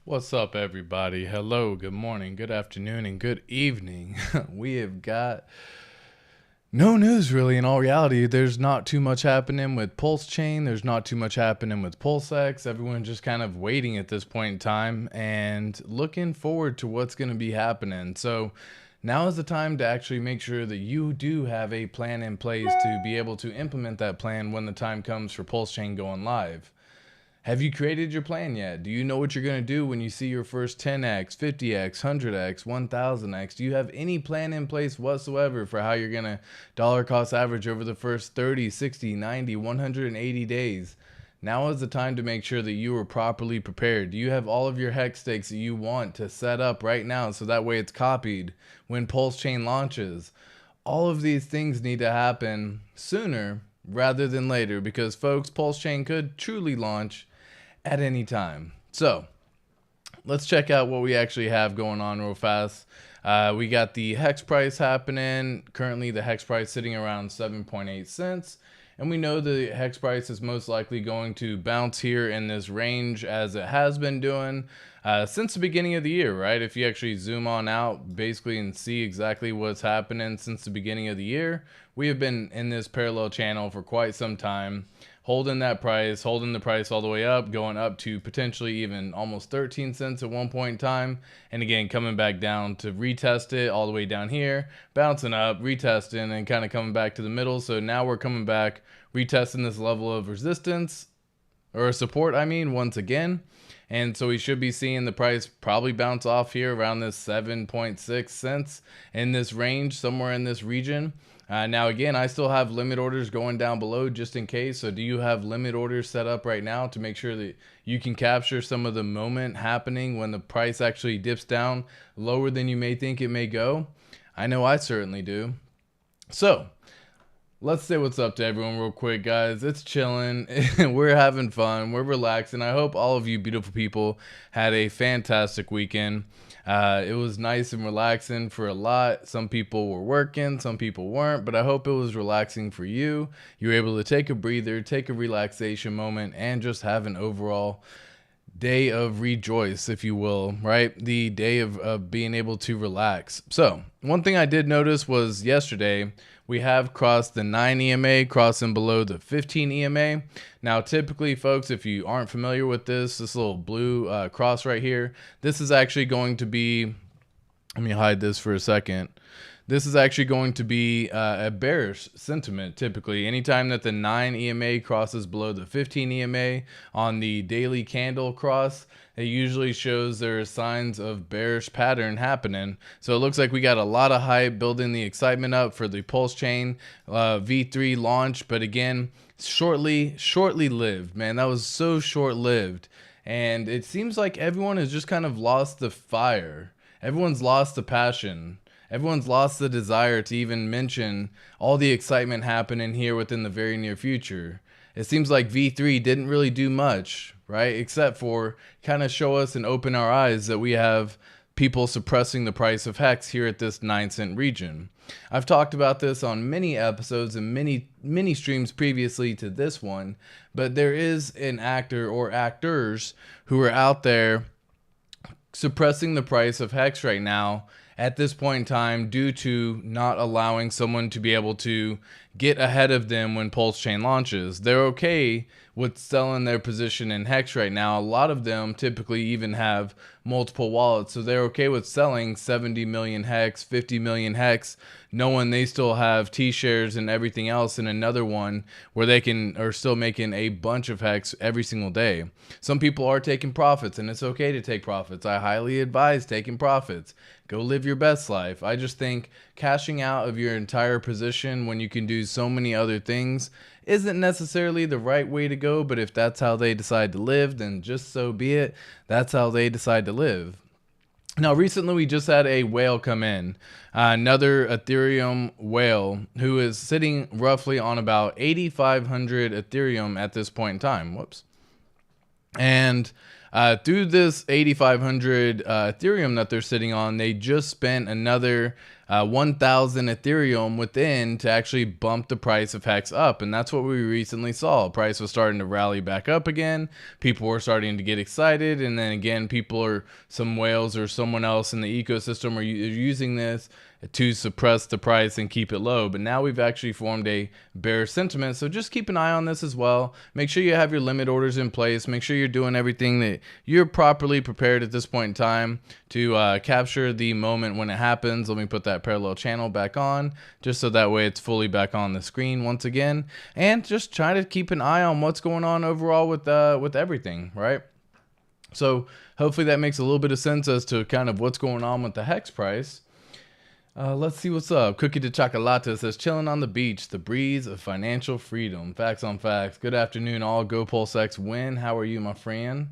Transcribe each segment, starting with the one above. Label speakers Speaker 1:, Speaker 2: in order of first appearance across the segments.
Speaker 1: What's up, everybody? Hello, good morning, good afternoon, and good evening. We have got no news really. In all reality, there's not too much happening with PulseChain. There's not too much happening with PulseX. Everyone's just kind of waiting at this point in time and looking forward to what's going to be happening. So now is the time to actually make sure that you do have a plan in place to be able to implement that plan when the time comes for PulseChain going live. Have you created your plan yet? Do you know what you're going to do when you see your first 10x, 50x, 100x, 1000x? Do you have any plan in place whatsoever for how you're going to dollar cost average over the first 30, 60, 90, 180 days? Now is the time to make sure that you are properly prepared. Do you have all of your hex stakes that you want to set up right now so that way it's copied when PulseChain launches? All of these things need to happen sooner rather than later because, folks, PulseChain could truly launch at any time. So let's check out what we actually have going on real fast. We got the hex price happening. Currently the hex price sitting around 7.8 cents. And we know the hex price is most likely going to bounce here in this range as it has been doing since the beginning of the year, right? If you actually zoom on out basically and see exactly what's happening since the beginning of the year, we have been in this parallel channel for quite some time, holding that price, holding the price all the way up, going up to potentially even almost 13 cents at one point in time. And again, coming back down to retest it all the way down here, bouncing up, retesting, and kind of coming back to the middle. So now we're coming back, retesting this level of resistance or support, once again. And so we should be seeing the price probably bounce off here around this 7.6 cents in this range, somewhere in this region. Now, again, I still have limit orders going down below just in case. So do you have limit orders set up right now to make sure that you can capture some of the moment happening when the price actually dips down lower than you may think it may go? I know I certainly do. So let's say what's up to everyone real quick, guys. It's chilling. We're having fun. We're relaxing. I hope all of you beautiful people had a fantastic weekend. It was nice and relaxing for a lot. Some people were working, some people weren't, but I hope it was relaxing for you. You were able to take a breather, take a relaxation moment, and just have an overall day of rejoice, if you will, right? The day of being able to relax. So one thing I did notice was yesterday, we have crossed the 9 EMA, crossing below the 15 EMA. Now, typically, folks, if you aren't familiar with this little blue cross right here, this is actually going to be, let me hide this for a second. This is actually going to be a bearish sentiment, typically. Anytime that the 9 EMA crosses below the 15 EMA on the daily candle cross, it usually shows there are signs of bearish pattern happening. So it looks like we got a lot of hype building the excitement up for the PulseChain V3 launch. But again, shortly lived, man. That was so short-lived. And it seems like everyone has just kind of lost the fire. Everyone's lost the passion. Everyone's lost the desire to even mention all the excitement happening here within the very near future. It seems like V3 didn't really do much, right? Except for kind of show us and open our eyes that we have people suppressing the price of Hex here at this 9-cent region. I've talked about this on many episodes and many streams previously to this one, but there is an actor or actors who are out there suppressing the price of Hex right now at this point in time due to not allowing someone to be able to get ahead of them when PulseChain launches. They're okay with selling their position in Hex right now. A lot of them typically even have multiple wallets, so they're okay with selling 70 million Hex, 50 million Hex, knowing they still have T-shares and everything else in another one where they are still making a bunch of Hex every single day. Some people are taking profits, and it's okay to take profits. I highly advise taking profits. Go live your best life. I just think cashing out of your entire position when you can do so many other things isn't necessarily the right way to go, but if that's how they decide to live, then just so be it. That's how they decide to live. Now, recently we just had a whale come in, another Ethereum whale who is sitting roughly on about 8,500 Ethereum at this point in time. Whoops. And through this 8,500 Ethereum that they're sitting on, they just spent another 1,000 Ethereum within to actually bump the price of Hex up. And that's what we recently saw. Price was starting to rally back up again. People were starting to get excited. And then again, some whales or someone else in the ecosystem are using this to suppress the price and keep it low. But now we've actually formed a bear sentiment. So just keep an eye on this as well. Make sure you have your limit orders in place. Make sure you're doing everything that you're properly prepared at this point in time to capture the moment when it happens. Let me put that parallel channel back on just so that way it's fully back on the screen once again. And just try to keep an eye on what's going on overall with everything, right? So hopefully that makes a little bit of sense as to kind of what's going on with the Hex price. Let's see what's up. Cookie de Chocolate says, chilling on the beach, the breeze of financial freedom. Facts on facts. Good afternoon, all. Go PulseX win. How are you, my friend?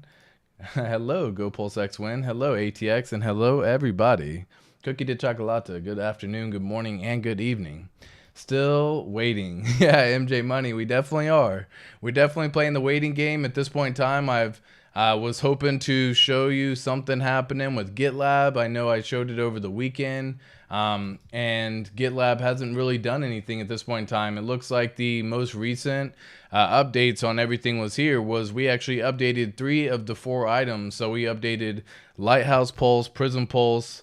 Speaker 1: Hello, Go PulseX win. Hello, ATX, and hello, everybody. Cookie de Chocolate. Good afternoon, good morning, and good evening. Still waiting. Yeah, MJ Money, we definitely are. We're definitely playing the waiting game at this point in time. I was hoping to show you something happening with GitLab. I know I showed it over the weekend, and GitLab hasn't really done anything at this point in time. It looks like the most recent updates on everything was we actually updated 3 of the 4 items. So we updated Lighthouse Pulse, Prism Pulse,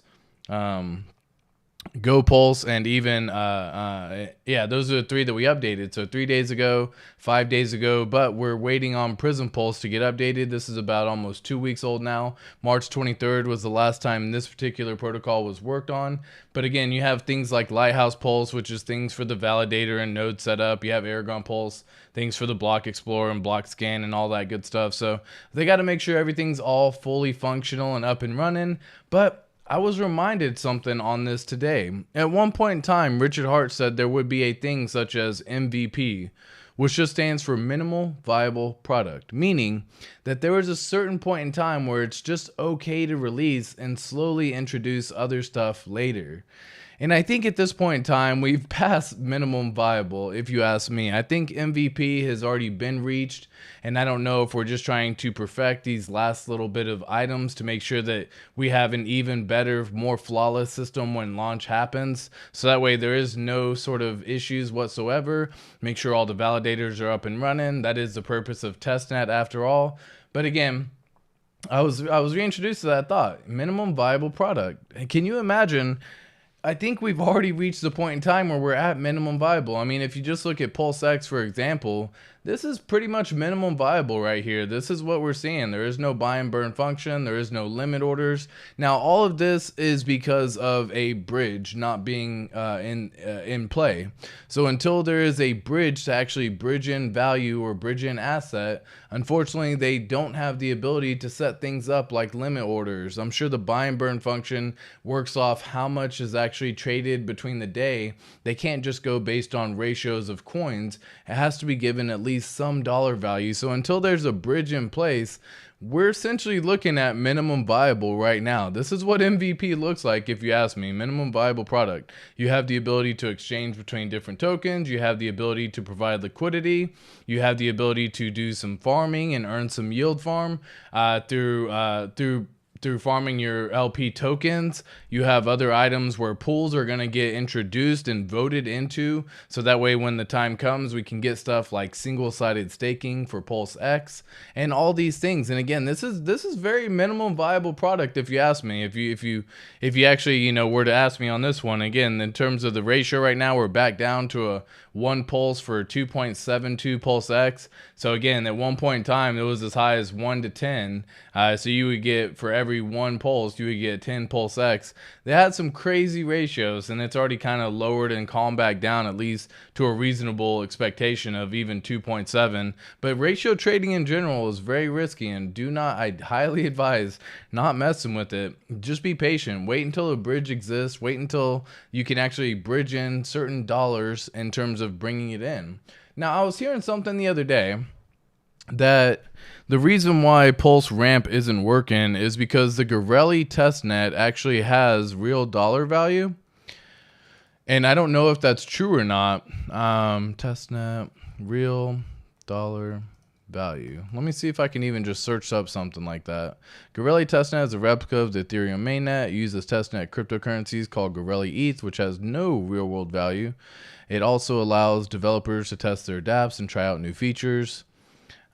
Speaker 1: Go Pulse, and even those are the 3 that we updated. So 3 days ago, 5 days ago, but we're waiting on Prism Pulse to get updated. This is about almost 2 weeks old now. March 23rd was the last time this particular protocol was worked on. But again, you have things like Lighthouse Pulse, which is things for the validator and node setup. You have Aragon Pulse, things for the block explorer and block scan and all that good stuff. So they got to make sure everything's all fully functional and up and running. But I was reminded something on this today. At one point in time, Richard Hart said there would be a thing such as MVP, which just stands for minimal viable product, meaning that there was a certain point in time where it's just okay to release and slowly introduce other stuff later. And I think at this point in time, we've passed minimum viable, if you ask me. I think MVP has already been reached, and I don't know if we're just trying to perfect these last little bit of items to make sure that we have an even better, more flawless system when launch happens. So that way there is no sort of issues whatsoever. Make sure all the validators are up and running. That is the purpose of testnet after all. But again, I was reintroduced to that thought. Minimum viable product. And can you imagine? I think we've already reached the point in time where we're at minimum viable. I mean, if you just look at PulseX, for example, this is pretty much minimum viable right here. This is what we're seeing. There is no buy and burn function. There is no limit orders. Now, all of this is because of a bridge not being in play. So until there is a bridge to actually bridge in value or bridge in asset, unfortunately, they don't have the ability to set things up like limit orders. I'm sure the buy and burn function works off how much is actually traded between the day. They can't just go based on ratios of coins. It has to be given at least some dollar value. So until there's a bridge in place, we're essentially looking at minimum viable right now. This is what MVP looks like, if you ask me. Minimum viable product. You have the ability to exchange between different tokens. You have the ability to provide liquidity. You have the ability to do some farming and earn some yield farm through farming your LP tokens. You have other items where pools are going to get introduced and voted into, so that way when the time comes we can get stuff like single-sided staking for PulseX and all these things. And again, this is very minimum viable product, if you ask me. If you actually were to ask me on this one, again, in terms of the ratio right now, we're back down to a 1 pulse for 2.72 PulseX. So again, at one point in time it was as high as 1 to 10. So you would get, for every 1 pulse, you would get 10 PulseX. They had some crazy ratios, and it's already kind of lowered and calmed back down, at least to a reasonable expectation of even 2.7. But ratio trading in general is very risky, and I highly advise not messing with it. Just be patient. Wait until a bridge exists. Wait until you can actually bridge in certain dollars in terms of bringing it in. Now, I was hearing something the other day that the reason why Pulse Ramp isn't working is because the Gorelli testnet actually has real dollar value. And I don't know if that's true or not. Testnet, real dollar value. Let me see if I can even just search up something like that. Gorelli testnet is a replica of the Ethereum mainnet. It uses testnet cryptocurrencies called Gorelli ETH, which has no real-world value. It also allows developers to test their dApps and try out new features.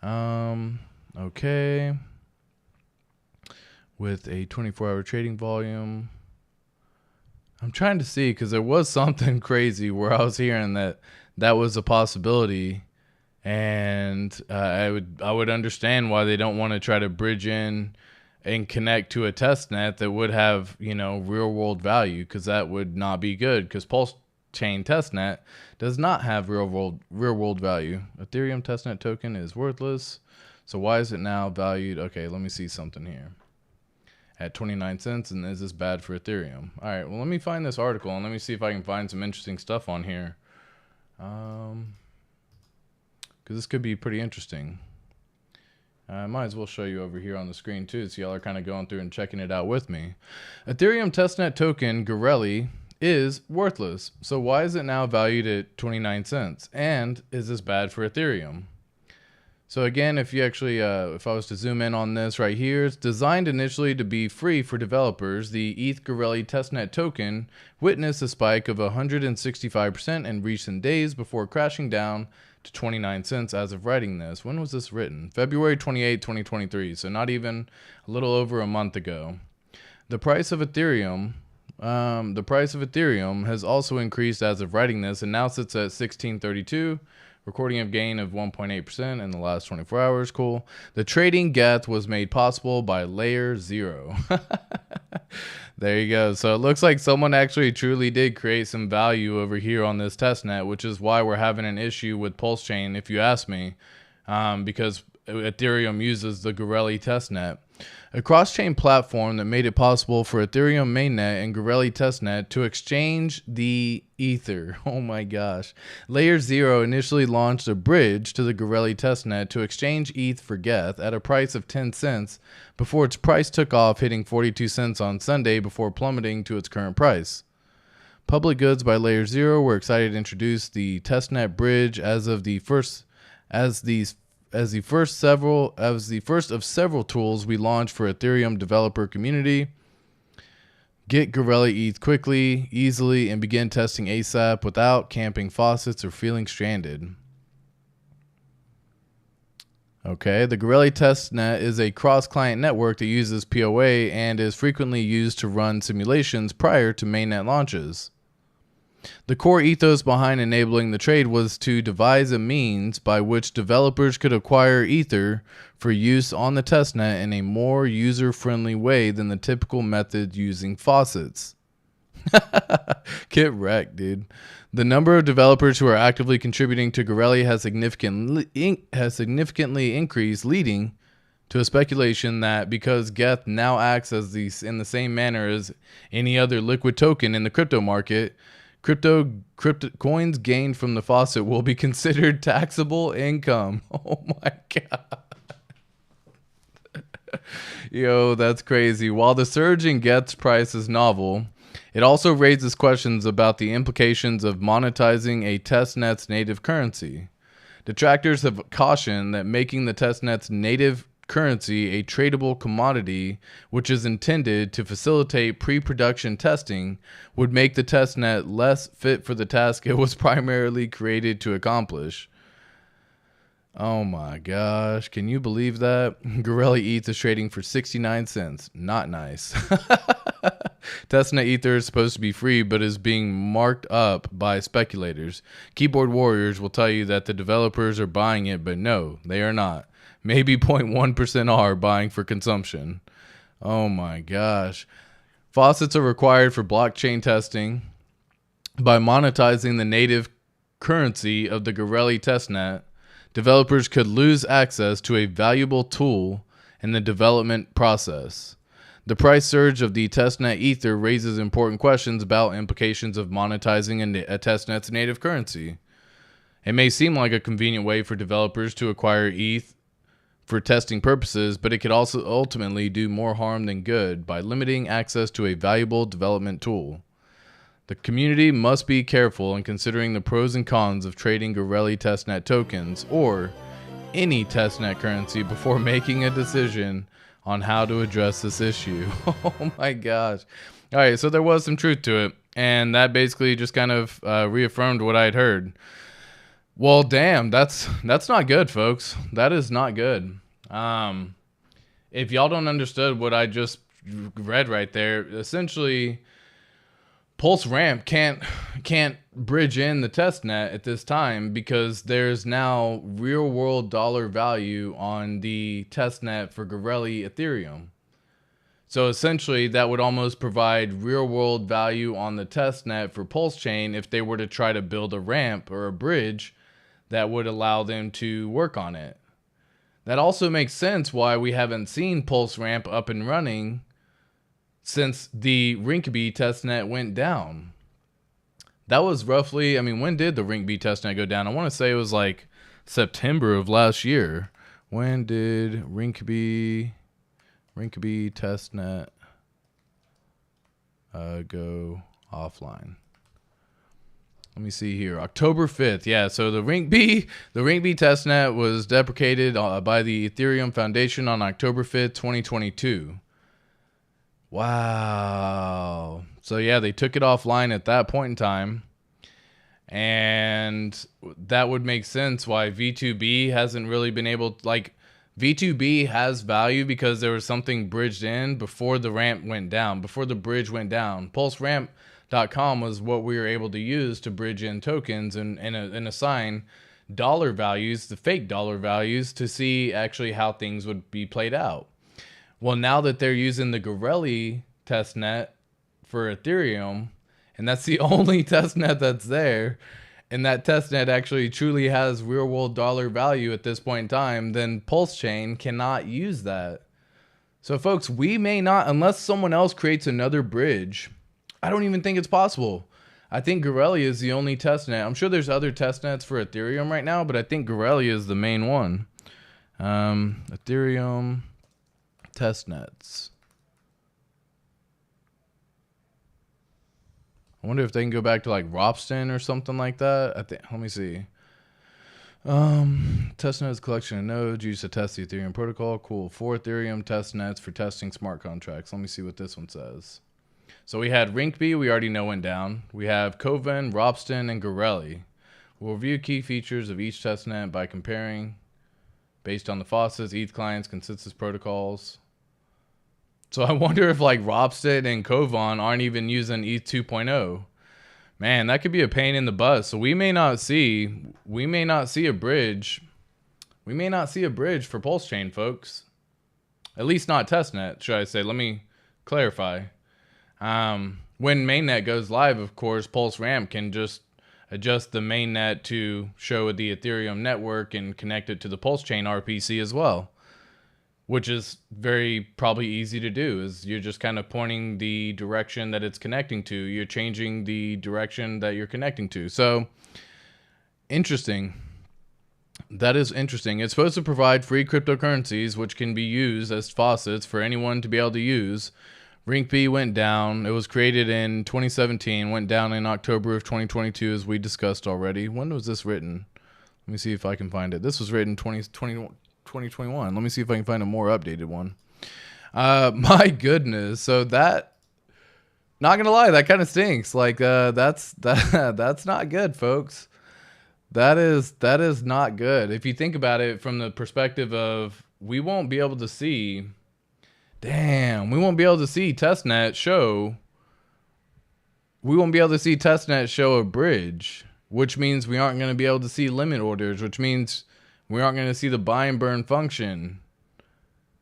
Speaker 1: Okay. With a 24-hour trading volume. I'm trying to see, because there was something crazy where I was hearing that was a possibility, and I would understand why they don't want to try to bridge in and connect to a test net that would have, you know, real world value, because that would not be good, because PulseChain testnet does not have real world value. Ethereum testnet token is worthless. So why is it now valued? Okay, let me see something here. At 29 cents, and is this bad for Ethereum? All right, well, let me find this article, and let me see if I can find some interesting stuff on here. Because this could be pretty interesting. I might as well show you over here on the screen, too, so y'all are kind of going through and checking it out with me. Ethereum testnet token, Gorelli, is worthless. So why is it now valued at 29 cents? And is this bad for Ethereum? So again, if you actually, if I was to zoom in on this right here, it's designed initially to be free for developers. The ETH Gorelli testnet token witnessed a spike of 165% in recent days before crashing down to 29 cents as of writing this. When was this written? February 28, 2023. So not even a little over a month ago. The price of Ethereum, has also increased as of writing this and now sits at 1632. Recording of gain of 1.8% in the last 24 hours. Cool. The trading geth was made possible by Layer 0. There you go. So it looks like someone actually truly did create some value over here on this testnet, which is why we're having an issue with PulseChain, if you ask me, because Ethereum uses the Gorelli testnet. A cross-chain platform that made it possible for Ethereum mainnet and Gorelli testnet to exchange the Ether. Oh my gosh. Layer 0 initially launched a bridge to the Gorelli testnet to exchange ETH for geth at a price of 10 cents before its price took off, hitting 42 cents on Sunday before plummeting to its current price. Public Goods by Layer 0 were excited to introduce the testnet bridge as the first of several tools we launched for Ethereum developer community. Get Gorelli ETH quickly, easily, and begin testing ASAP without camping faucets or feeling stranded. Okay, the Gorelli testnet is a cross-client network that uses PoA and is frequently used to run simulations prior to mainnet launches. The core ethos behind enabling the trade was to devise a means by which developers could acquire Ether for use on the testnet in a more user-friendly way than the typical method using faucets. Get wrecked, dude. The number of developers who are actively contributing to Gorelli has significantly increased, leading to a speculation that because geth now acts as in the same manner as any other liquid token in the crypto market, crypto coins gained from the faucet will be considered taxable income. Oh my god. Yo, that's crazy. While the surge in geth's price is novel, it also raises questions about the implications of monetizing a testnet's native currency. Detractors have cautioned that making the testnet's native currency a tradable commodity, which is intended to facilitate pre-production testing, would make the testnet less fit for the task it was primarily created to accomplish. Oh my gosh, can you believe that? Gorelli ETH is trading for 69 cents. Not nice. Testnet Ether is supposed to be free, but is being marked up by speculators. Keyboard warriors will tell you that the developers are buying it, but no, they are not. Maybe 0.1% are buying for consumption. Oh my gosh. Faucets are required for blockchain testing. By monetizing the native currency of the Gorelli testnet, developers could lose access to a valuable tool in the development process. The price surge of the testnet Ether raises important questions about implications of monetizing a testnet's native currency. It may seem like a convenient way for developers to acquire ETH for testing purposes, but it could also ultimately do more harm than good by limiting access to a valuable development tool. The community must be careful in considering the pros and cons of trading Gorelli testnet tokens, or any testnet currency before making a decision on how to address this issue. Oh my gosh. All right, so there was some truth to it, and that basically just kind of reaffirmed what I'd heard. Well, damn, that's not good, folks. That is not good. If y'all don't understood what I just read right there, essentially Pulse Ramp can't bridge in the testnet at this time because there's now real world dollar value on the testnet for Gorelli Ethereum. So essentially that would almost provide real world value on the testnet for PulseChain if they were to try to build a ramp or a bridge that would allow them to work on it. That also makes sense why we haven't seen Pulse Ramp up and running since the Rinkeby testnet went down. That was roughly, I mean, when did the Rinkeby testnet go down? I want to say it was like September of last year. When did Rinkeby testnet go offline? Let me see here. October 5th. Yeah, so the Rinkeby testnet was deprecated by the Ethereum Foundation on October 5th, 2022. Wow. So yeah, they took it offline at that point in time. And that would make sense why V2B hasn't really been able to, like, V2B has value because there was something bridged in before the ramp went down, before the bridge went down. PulseRamp.com was what we were able to use to bridge in tokens and assign dollar values, the fake dollar values, to see actually how things would be played out. Well, now that they're using the Gorelli testnet for Ethereum, and that's the only testnet that's there, and that testnet actually truly has real world dollar value at this point in time, then PulseChain cannot use that. So folks, we may not, unless someone else creates another bridge, I don't even think it's possible. I think Gorelli is the only testnet. I'm sure there's other testnets for Ethereum right now, but I think Gorelli is the main one. Ethereum testnets. I wonder if they can go back to like Ropsten or something like that. I think. Let me see. Testnet is a collection of nodes used to test the Ethereum protocol. Cool. 4 Ethereum testnets for testing smart contracts. Let me see what this one says. So we had Rinkeby, we already know went down. We have Kovan, Ropsten, and Gorelli. We'll review key features of each testnet by comparing based on the faucets, ETH clients, consensus protocols. So I wonder if like Ropsten and Kovan aren't even using ETH 2.0. Man, that could be a pain in the butt. So we may not see a bridge. We may not see a bridge for PulseChain, folks. At least not testnet, should I say. Let me clarify. When mainnet goes live, of course, Pulse Ramp can just adjust the mainnet to show the Ethereum network and connect it to the PulseChain RPC as well, which is very probably easy to do. Is you're just kind of pointing the direction that it's connecting to. You're changing the direction that you're connecting to. So interesting. That is interesting. It's supposed to provide free cryptocurrencies, which can be used as faucets for anyone to be able to use. Rinkeby went down. It was created in 2017, went down in October of 2022, as we discussed already. When was this written? Let me see if I can find it. This was written 2021. Let me see if I can find a more updated one. My goodness. So that, not gonna lie, that kind of stinks. Like that's not good, folks. That is not good. If you think about it from the perspective of, we won't be able to see. Damn, we won't be able to see testnet show. We won't be able to see testnet show a bridge, which means we aren't going to be able to see limit orders, which means we aren't going to see the buy and burn function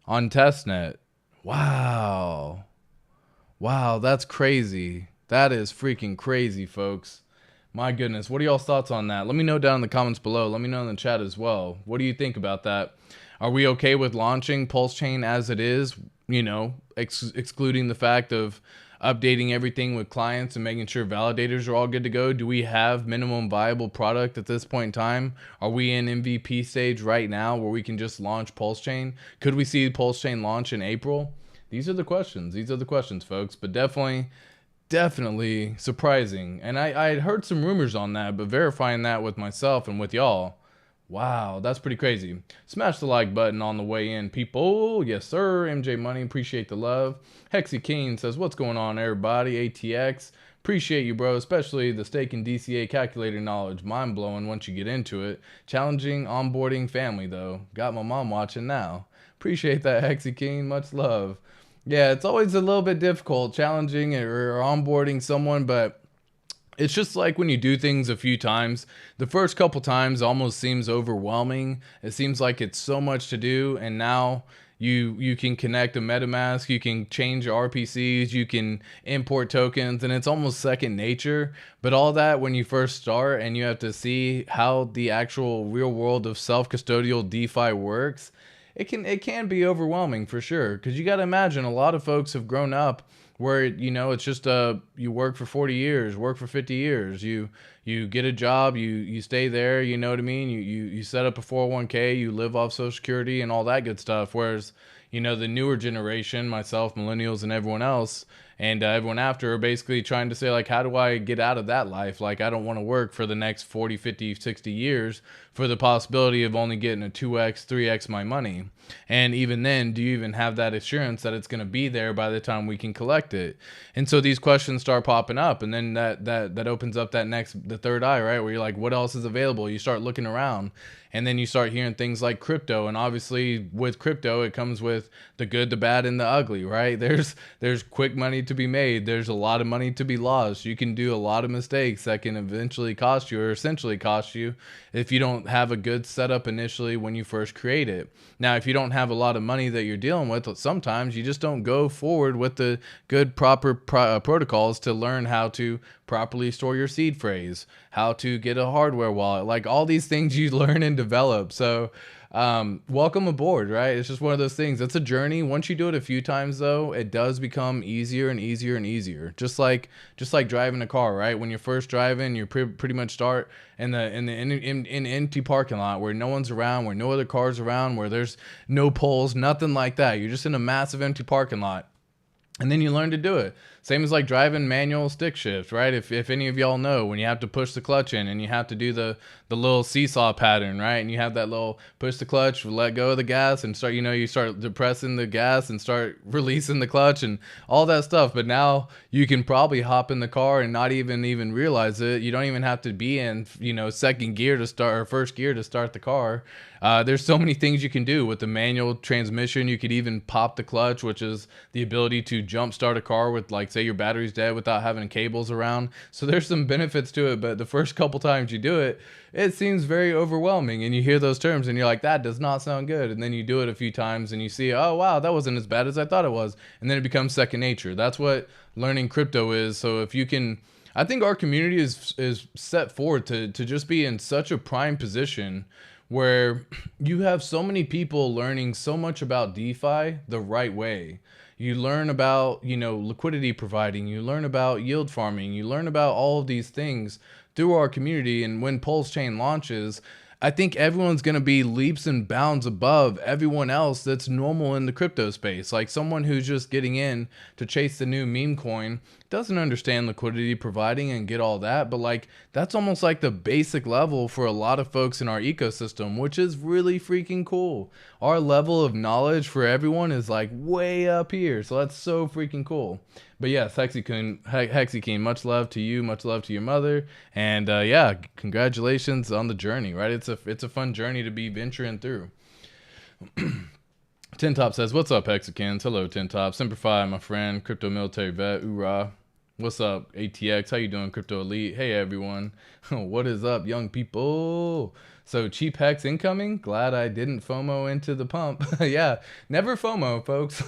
Speaker 1: on testnet. Wow. Wow, that's crazy. That is freaking crazy, folks. My goodness. What are y'all's thoughts on that? Let me know down in the comments below. Let me know in the chat as well. What do you think about that? Are we okay with launching PulseChain as it is? You know, excluding the fact of updating everything with clients and making sure validators are all good to go? Do we have minimum viable product at this point in time? Are we in MVP stage right now where we can just launch PulseChain? Could we see PulseChain launch in April? These are the questions. These are the questions, folks. But definitely surprising. And I had heard some rumors on that, but verifying that with myself and with y'all Wow, that's pretty crazy. Smash the like button on the way in, people. Yes, sir. MJ Money, appreciate the love. Hexy King says, what's going on, everybody? ATX, appreciate you, bro. Especially the stake and DCA calculator knowledge. Mind blowing once you get into it. Challenging onboarding family, though. Got my mom watching now. Appreciate that, Hexy King. Much love. Yeah, it's always a little bit difficult, challenging or onboarding someone, but it's just like when you do things a few times, the first couple times almost seems overwhelming. It seems like it's so much to do, and now you can connect a MetaMask, you can change your RPCs, you can import tokens, and it's almost second nature. But all that when you first start and you have to see how the actual real world of self-custodial DeFi works, it can be overwhelming for sure, because you got to imagine a lot of folks have grown up where it's just you work for 40 years, work for 50 years, you get a job, you stay there, you know what I mean, you set up a 401k, you live off Social Security and all that good stuff. Whereas the newer generation, myself, millennials, and everyone else, and everyone after, are basically trying to say, like, how do I get out of that life? Like, I don't want to work for the next 40, 50, 60 years for the possibility of only getting a 2x, 3x my money. And even then, do you even have that assurance that it's going to be there by the time we can collect it? And so these questions start popping up, and then that opens up the third eye, right? Where you're like, what else is available? You start looking around, and then you start hearing things like crypto. And obviously with crypto, it comes with the good, the bad, and the ugly, right? There's quick money to be made. There's a lot of money to be lost. You can do a lot of mistakes that can eventually cost you, or essentially cost you, if you don't have a good setup initially when you first create it. Now, if you don't have a lot of money that you're dealing with, sometimes you just don't go forward with the good, proper protocols to learn how to properly store your seed phrase, how to get a hardware wallet, like all these things you learn and develop. So welcome aboard, right? It's just one of those things. It's a journey. Once you do it a few times, though, it does become easier and easier and easier. Just like driving a car, right? When you're first driving, you pretty much start in an empty parking lot where no one's around, where no other cars around, where there's no poles, nothing like that. You're just in a massive empty parking lot. And then you learn to do it. Same as like driving manual stick shift, right? If any of y'all know, when you have to push the clutch in and you have to do the little seesaw pattern, right? And you have that little push the clutch, let go of the gas, and start, you start depressing the gas and start releasing the clutch and all that stuff. But now you can probably hop in the car and not even realize it. You don't even have to be in, second gear to start, or first gear to start the car. There's so many things you can do with the manual transmission. You could even pop the clutch, which is the ability to jump start a car with, like, say your battery's dead, without having cables around. So there's some benefits to it, but the first couple times you do it, it seems very overwhelming, and you hear those terms and you're like, that does not sound good. And then you do it a few times and you see, oh wow, that wasn't as bad as I thought it was. And then it becomes second nature. That's what learning crypto is. So if you can, I think our community is set forward to just be in such a prime position where you have so many people learning so much about DeFi the right way. You learn about, liquidity providing, you learn about yield farming, you learn about all of these things through our community. And when PulseChain launches, I think everyone's going to be leaps and bounds above everyone else that's normal in the crypto space. Like someone who's just getting in to chase the new meme coin doesn't understand liquidity providing and get all that, but like that's almost like the basic level for a lot of folks in our ecosystem, which is really freaking cool. Our level of knowledge for everyone is like way up here, so that's so freaking cool. But yes, Hexy King, much love to you, much love to your mother, and yeah, congratulations on the journey, right? It's a fun journey to be venturing through. Tin Top says, what's up, Hexicans? Hello, Tin Top. Simplify, my friend, crypto military vet, hoorah. What's up, ATX? How you doing, Crypto Elite? Hey, everyone. What is up, young people? So, cheap Hex incoming? Glad I didn't FOMO into the pump. Yeah, never FOMO, folks.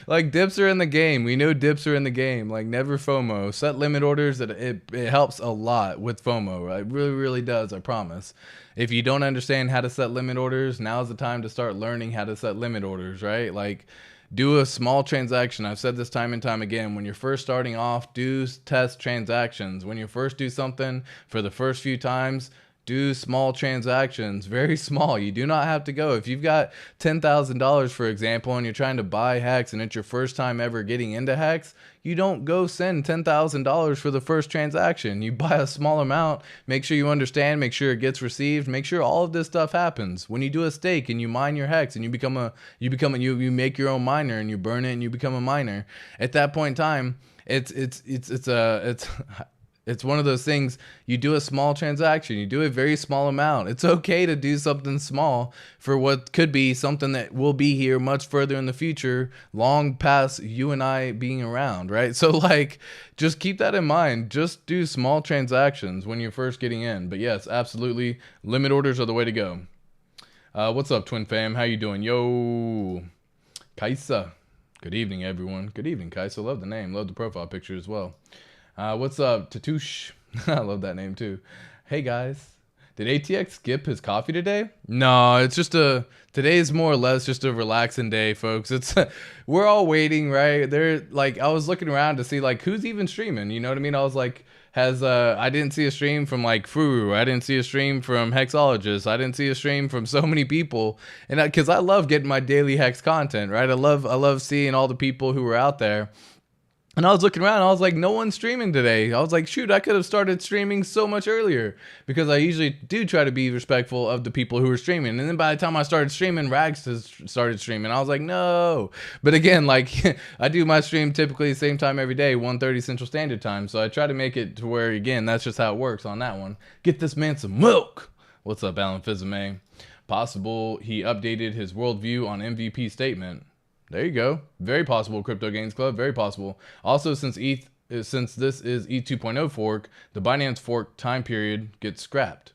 Speaker 1: Like, dips are in the game. We know dips are in the game. Like, never FOMO. Set limit orders. It helps a lot with FOMO. It really, really does, I promise. If you don't understand how to set limit orders, now's the time to start learning how to set limit orders, right? Like, do a small transaction. I've said this time and time again. When you're first starting off, do test transactions. When you first do something for the first few times, do small transactions, very small. You do not have to go. If you've got $10,000, for example, and you're trying to buy Hex and it's your first time ever getting into Hex, you don't go send $10,000 for the first transaction. You buy a small amount, make sure you understand, make sure it gets received, make sure all of this stuff happens. When you do a stake and you mine your Hex and you make your own miner and you burn it and you become a miner, at that point in time, it's one of those things. You do a small transaction, you do a very small amount. It's okay to do something small for what could be something that will be here much further in the future, long past you and I being around, right? So like, just keep that in mind. Just do small transactions when you're first getting in. But yes, absolutely, limit orders are the way to go. What's up, Twin Fam? How you doing? Yo, Kaisa. Good evening, everyone. Good evening, Kaisa. Love the name. Love the profile picture as well. What's up, Tatoosh? I love that name too. Hey guys, did ATX skip his coffee today? No, it's just today is more or less just a relaxing day, folks. It's we're all waiting, right? I was looking around to see like who's even streaming. You know what I mean? I was like, I didn't see a stream from like Furu. I didn't see a stream from Hexologist. I didn't see a stream from so many people, and because I love getting my daily Hex content, right? I love seeing all the people who were out there. And I was looking around, and I was like, no one's streaming today. I was like, shoot, I could have started streaming so much earlier, because I usually do try to be respectful of the people who are streaming. And then by the time I started streaming, Rags has started streaming. I was like, no. But again, like, I do my stream typically the same time every day, 1:30 Central Standard Time. So I try to make it to where, again, that's just how it works on that one. Get this man some milk. What's up, Alan Fizame? Possible he updated his worldview on MVP statement. There you go. Very possible, Crypto Gains Club. Very possible. Also, since this is ETH 2.0 fork, the Binance fork time period gets scrapped.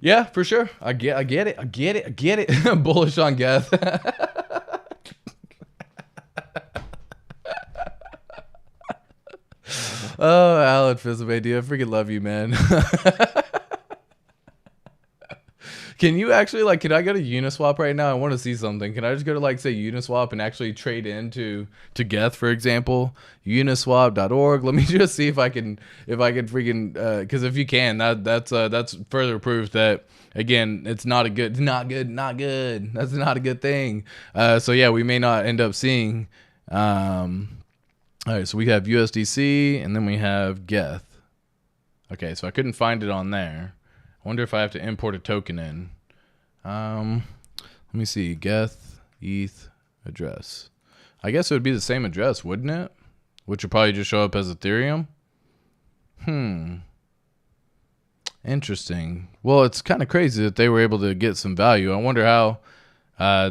Speaker 1: Yeah, for sure. I get it. Bullish on Geth. Oh, Alan Fizame, dude, I freaking love you, man. Can you actually, like, can I go to Uniswap right now? I want to see something. Can I just go to, like, say, Uniswap and actually trade into Geth, for example? Uniswap.org. Let me just see if I can freaking, because if you can, that's further proof that, again, it's not good. That's not a good thing. So, yeah, we may not end up seeing, all right, so we have USDC, and then we have Geth. Okay, so I couldn't find it on there. I wonder if I have to import a token in. Let me see. Geth, ETH, address. I guess it would be the same address, wouldn't it? Which would probably just show up as Ethereum. Interesting. Well, it's kind of crazy that they were able to get some value. I wonder how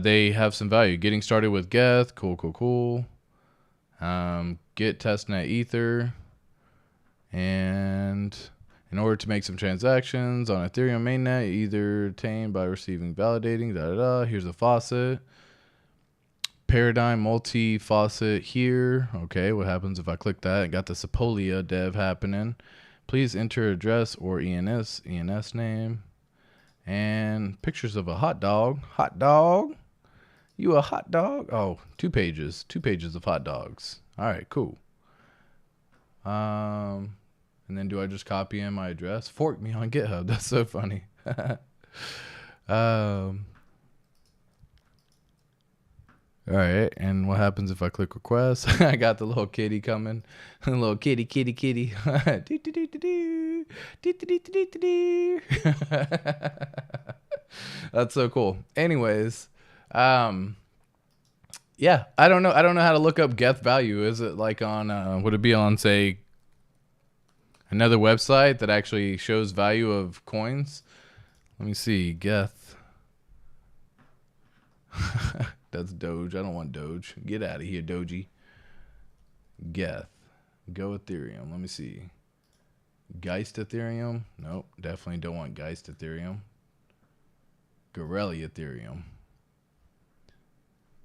Speaker 1: they have some value. Getting started with Geth. Cool. Get testnet Ether. And in order to make some transactions on Ethereum mainnet, either obtained by receiving validating, Here's a faucet. Paradigm multi-faucet here. Okay, what happens if I click that? I got the Sepolia dev happening. Please enter address or ENS name. And pictures of a hot dog. Hot dog? You a hot dog? Oh, 2 pages. 2 pages of hot dogs. All right, cool. And then do I just copy in my address? Fork me on GitHub. That's so funny. All right. And what happens if I click request? I got the little kitty coming. The little kitty. That's so cool. Anyways, yeah, I don't know how to look up Geth value. Is it like on, would it be on, say, another website that actually shows value of coins? Let me see. Geth. That's Doge. I don't want Doge. Get out of here, Doji. Geth. Go Ethereum. Let me see. Geist Ethereum. Nope. Definitely don't want Geist Ethereum. Gorelli Ethereum.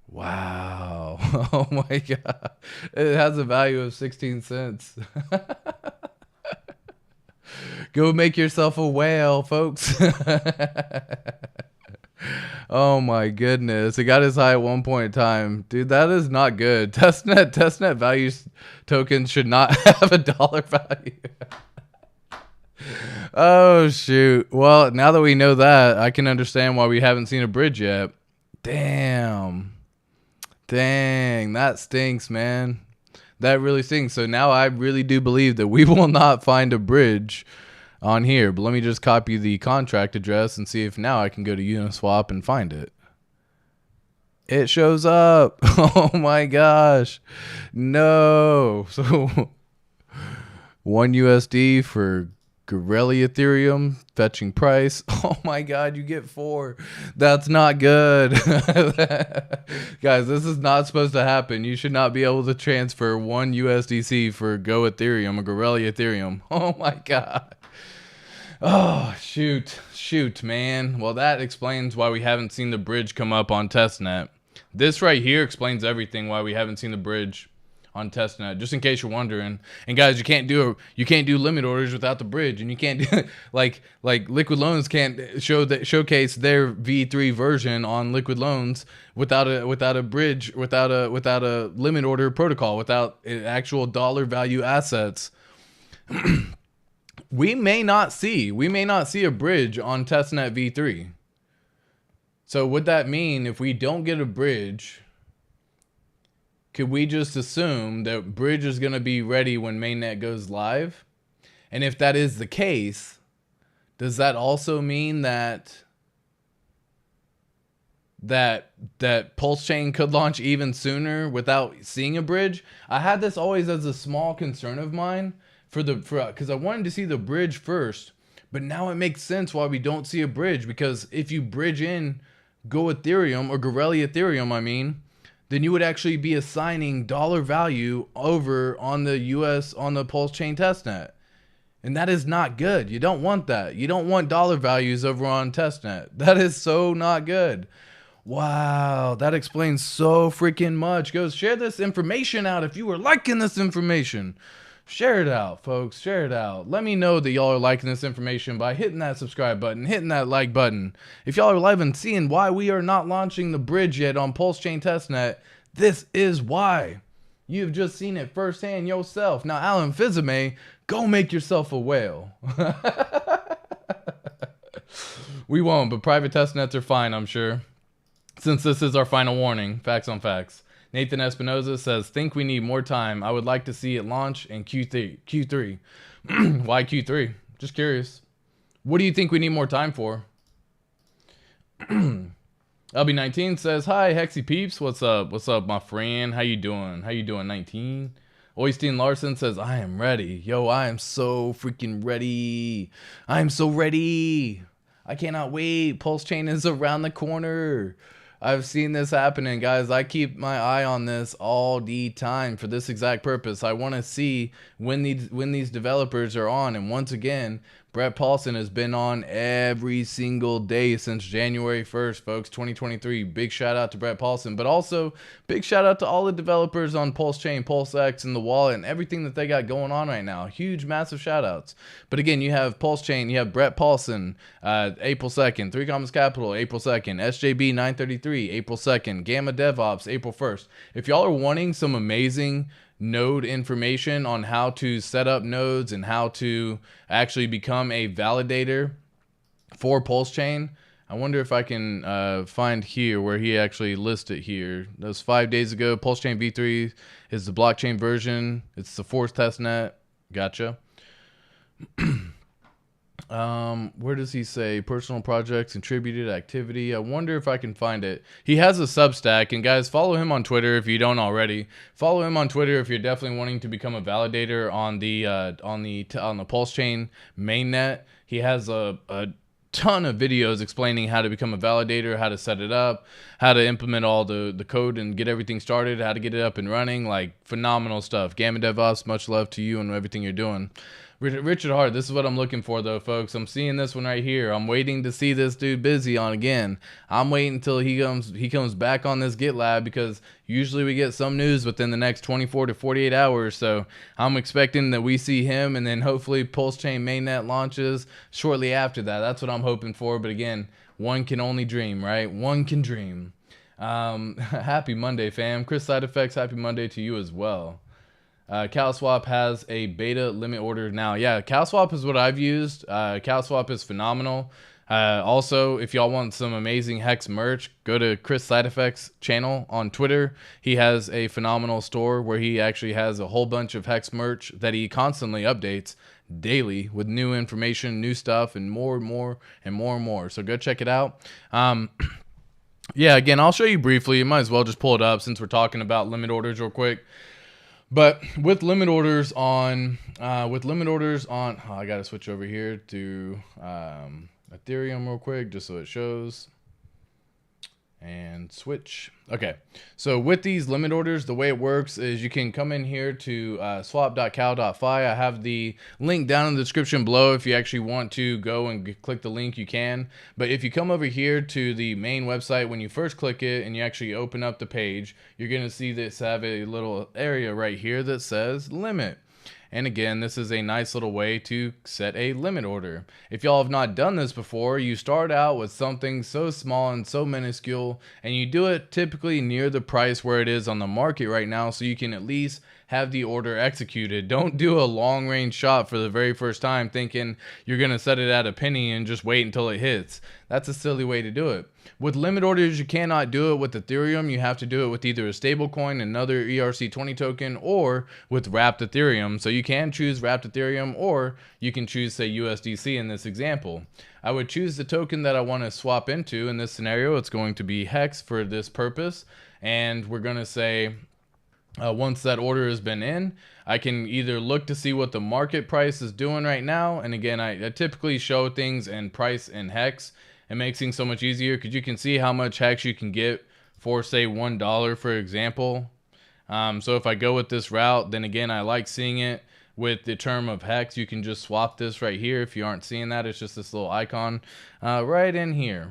Speaker 1: Wow. Oh my God. It has a value of 16 cents. Go make yourself a whale, folks. Oh my goodness. It got as high at one point in time. Dude, that is not good. Testnet values tokens should not have a dollar value. Oh, shoot. Well, now that we know that, I can understand why we haven't seen a bridge yet. Damn. Dang, that stinks, man. That really stinks. So now I really do believe that we will not find a bridge on here. But let me just copy the contract address and see if now I can go to Uniswap and find it. It shows up. Oh my gosh. No. So 1 USD for Gorilla Ethereum fetching price. Oh my god, you get 4. That's not good. Guys, this is not supposed to happen. You should not be able to transfer 1 USDC for Go Ethereum or Gorilla Ethereum. Oh my god. Oh, shoot, man. Well, that explains why we haven't seen the bridge come up on testnet. This right here explains everything why we haven't seen the bridge on testnet. Just in case you're wondering. And guys, you can't do limit orders without the bridge, and you can't do like Liquid Loans can't showcase their V3 version on Liquid Loans without a bridge, without a limit order protocol, without actual dollar value assets. We may not see a bridge on testnet V3. So would that mean if we don't get a bridge, could we just assume that bridge is going to be ready when mainnet goes live? And if that is the case, does that also mean that PulseChain could launch even sooner without seeing a bridge? I had this always as a small concern of mine because I wanted to see the bridge first, but now it makes sense why we don't see a bridge, because if you bridge in Go Ethereum or Gorilla Ethereum, then you would actually be assigning dollar value over on the PulseChain testnet. And that is not good. You don't want that. You don't want dollar values over on testnet. That is so not good. Wow, that explains so freaking much. Go share this information out if you were liking this information. Share it out, folks. Share it out. Let me know that y'all are liking this information by hitting that subscribe button, hitting that like button. If y'all are live and seeing why we are not launching the bridge yet on PulseChain testnet, this is why. You've just seen it firsthand yourself. Now, Alan Fizime, go make yourself a whale. We won't, but private testnets are fine, I'm sure. Since this is our final warning, facts on facts. Nathan Espinoza says, think we need more time. I would like to see it launch in Q3. Why Q3? Just curious. What do you think we need more time for? LB19 says, hi, Hexy Peeps. What's up? What's up, my friend? How you doing? 19? Oystein Larson says, I am ready. Yo, I am so freaking ready. I am so ready. I cannot wait. PulseChain is around the corner. I've seen this happening, guys. I keep my eye on this all the time for this exact purpose. I want to see when these developers are on. And once again, Brett Paulson has been on every single day since January 1st, folks, 2023. Big shout out to Brett Paulson, but also big shout out to all the developers on PulseChain, PulseX, and the wallet and everything that they got going on right now. Huge, massive shout outs. But again, you have PulseChain, you have Brett Paulson, April 2nd, 3 Commas Capital, April 2nd, SJB 933, April 2nd, Gamma DevOps, April 1st. If y'all are wanting some amazing node information on how to set up nodes and how to actually become a validator for PulseChain, I wonder if I can find here where he actually listed here. That was 5 days ago. PulseChain V3 is the blockchain version. It's the 4th testnet. Gotcha. Where does he say personal projects, contributed activity? I wonder if I can find it. He has a Substack, and guys, follow him on Twitter if you don't already. Follow him on Twitter if you're definitely wanting to become a validator on the PulseChain mainnet. He has a ton of videos explaining how to become a validator, how to set it up, how to implement all the code and get everything started, how to get it up and running. Like, phenomenal stuff. Gamma DevOps, much love to you and everything you're doing. Richard Hart, this is what I'm looking for, though, folks. I'm seeing this one right here. I'm waiting to see this dude busy on again. I'm waiting until he comes back on this GitLab, because usually we get some news within the next 24 to 48 hours. So I'm expecting that we see him, and then hopefully PulseChain mainnet launches shortly after that. That's what I'm hoping for. But again, one can only dream, right? One can dream. Happy Monday, fam. Chris Side Effects, happy Monday to you as well. CalSwap has a beta limit order now. Yeah, CalSwap is what I've used. CalSwap is phenomenal. Also, if y'all want some amazing Hex merch, go to Chris Side Effects channel on Twitter. He has a phenomenal store where he actually has a whole bunch of Hex merch that he constantly updates daily with new information, new stuff, and more and more and more and more. So go check it out. Yeah, again, I'll show you briefly. You might as well just pull it up since we're talking about limit orders real quick. But with limit orders on, oh, I got to switch over here to Ethereum real quick just so it shows. And switch. Okay, so with these limit orders, the way it works is you can come in here to swap.cal.fi. I have the link down in the description below. If you actually want to go and click the link, you can. But if you come over here to the main website, when you first click it and you actually open up the page, you're going to see this have a little area right here that says limit. And again, this is a nice little way to set a limit order. If y'all have not done this before, you start out with something so small and so minuscule, and you do it typically near the price where it is on the market right now, so you can at least have the order executed. Don't do a long range shot for the very first time thinking you're going to set it at a penny and just wait until it hits. That's a silly way to do it. With limit orders, you cannot do it with Ethereum. You have to do it with either a stablecoin, another ERC20 token, or with wrapped Ethereum. So you can choose wrapped Ethereum, or you can choose, say, USDC in this example. I would choose the token that I want to swap into. In this scenario, it's going to be Hex for this purpose. And we're going to say, once that order has been in, I can either look to see what the market price is doing right now. And again, I typically show things in price in Hex. It makes things so much easier because you can see how much Hex you can get for, say, $1, for example. So if I go with this route, then again, I like seeing it with the term of Hex. You can just swap this right here. If you aren't seeing that, it's just this little icon right in here,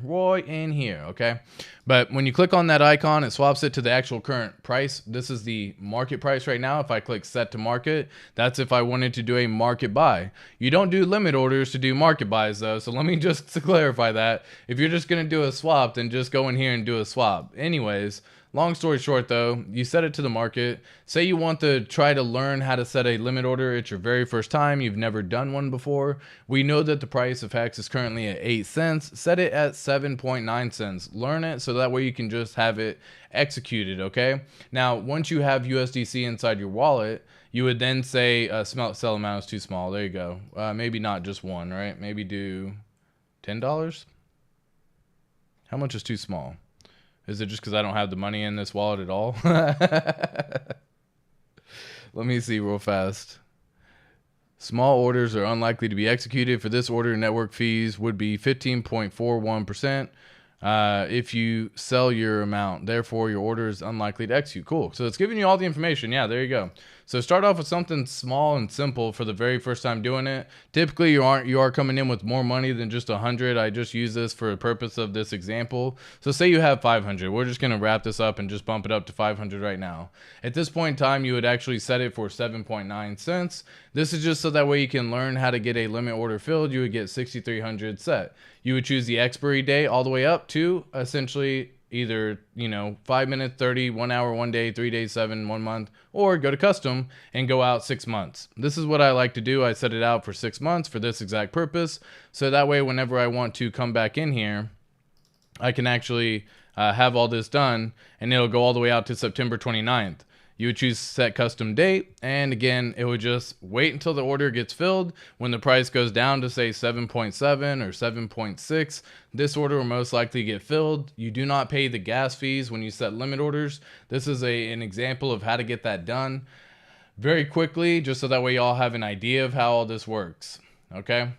Speaker 1: okay? But when you click on that icon, it swaps it to the actual current price. This is the market price right now. If I click set to market, that's if I wanted to do a market buy. You don't do limit orders to do market buys though, so let me just to clarify that. If you're just gonna do a swap, then just go in here and do a swap. Anyways, long story short though, you set it to the market. Say you want to try to learn how to set a limit order. It's your very first time. You've never done one before. We know that the price of Hex is currently at 8 cents. Set it at 7.9 cents. Learn it so that way you can just have it executed, okay? Now, once you have USDC inside your wallet, you would then say sell amount is too small. There you go. Maybe not just one, right? Maybe do $10. How much is too small? Is it just because I don't have the money in this wallet at all? Let me see real fast. Small orders are unlikely to be executed. For this order, network fees would be 15.41%. If you sell your amount, therefore your order is unlikely to execute. Cool. So it's giving you all the information. Yeah, there you go. So start off with something small and simple for the very first time doing it. Typically you are coming in with more money than just 100. I just use this for the purpose of this example. So say you have 500. We're just going to wrap this up and just bump it up to 500 right now. At this point in time, you would actually set it for 7.9 cents. This is just so that way you can learn how to get a limit order filled. You would get 6,300 set. You would choose the expiry date all the way up to essentially either, 5 minutes, 30, 1 hour, 1 day, 3 days, 7, 1 month, or go to custom and go out 6 months. This is what I like to do. I set it out for 6 months for this exact purpose. So that way, whenever I want to come back in here, I can actually have all this done and it'll go all the way out to September 29th. You would choose set custom date, and again, it would just wait until the order gets filled. When the price goes down to say 7.7 or 7.6, this order will most likely get filled. You do not pay the gas fees when you set limit orders. This is an example of how to get that done very quickly, just so that way y'all have an idea of how all this works. Okay.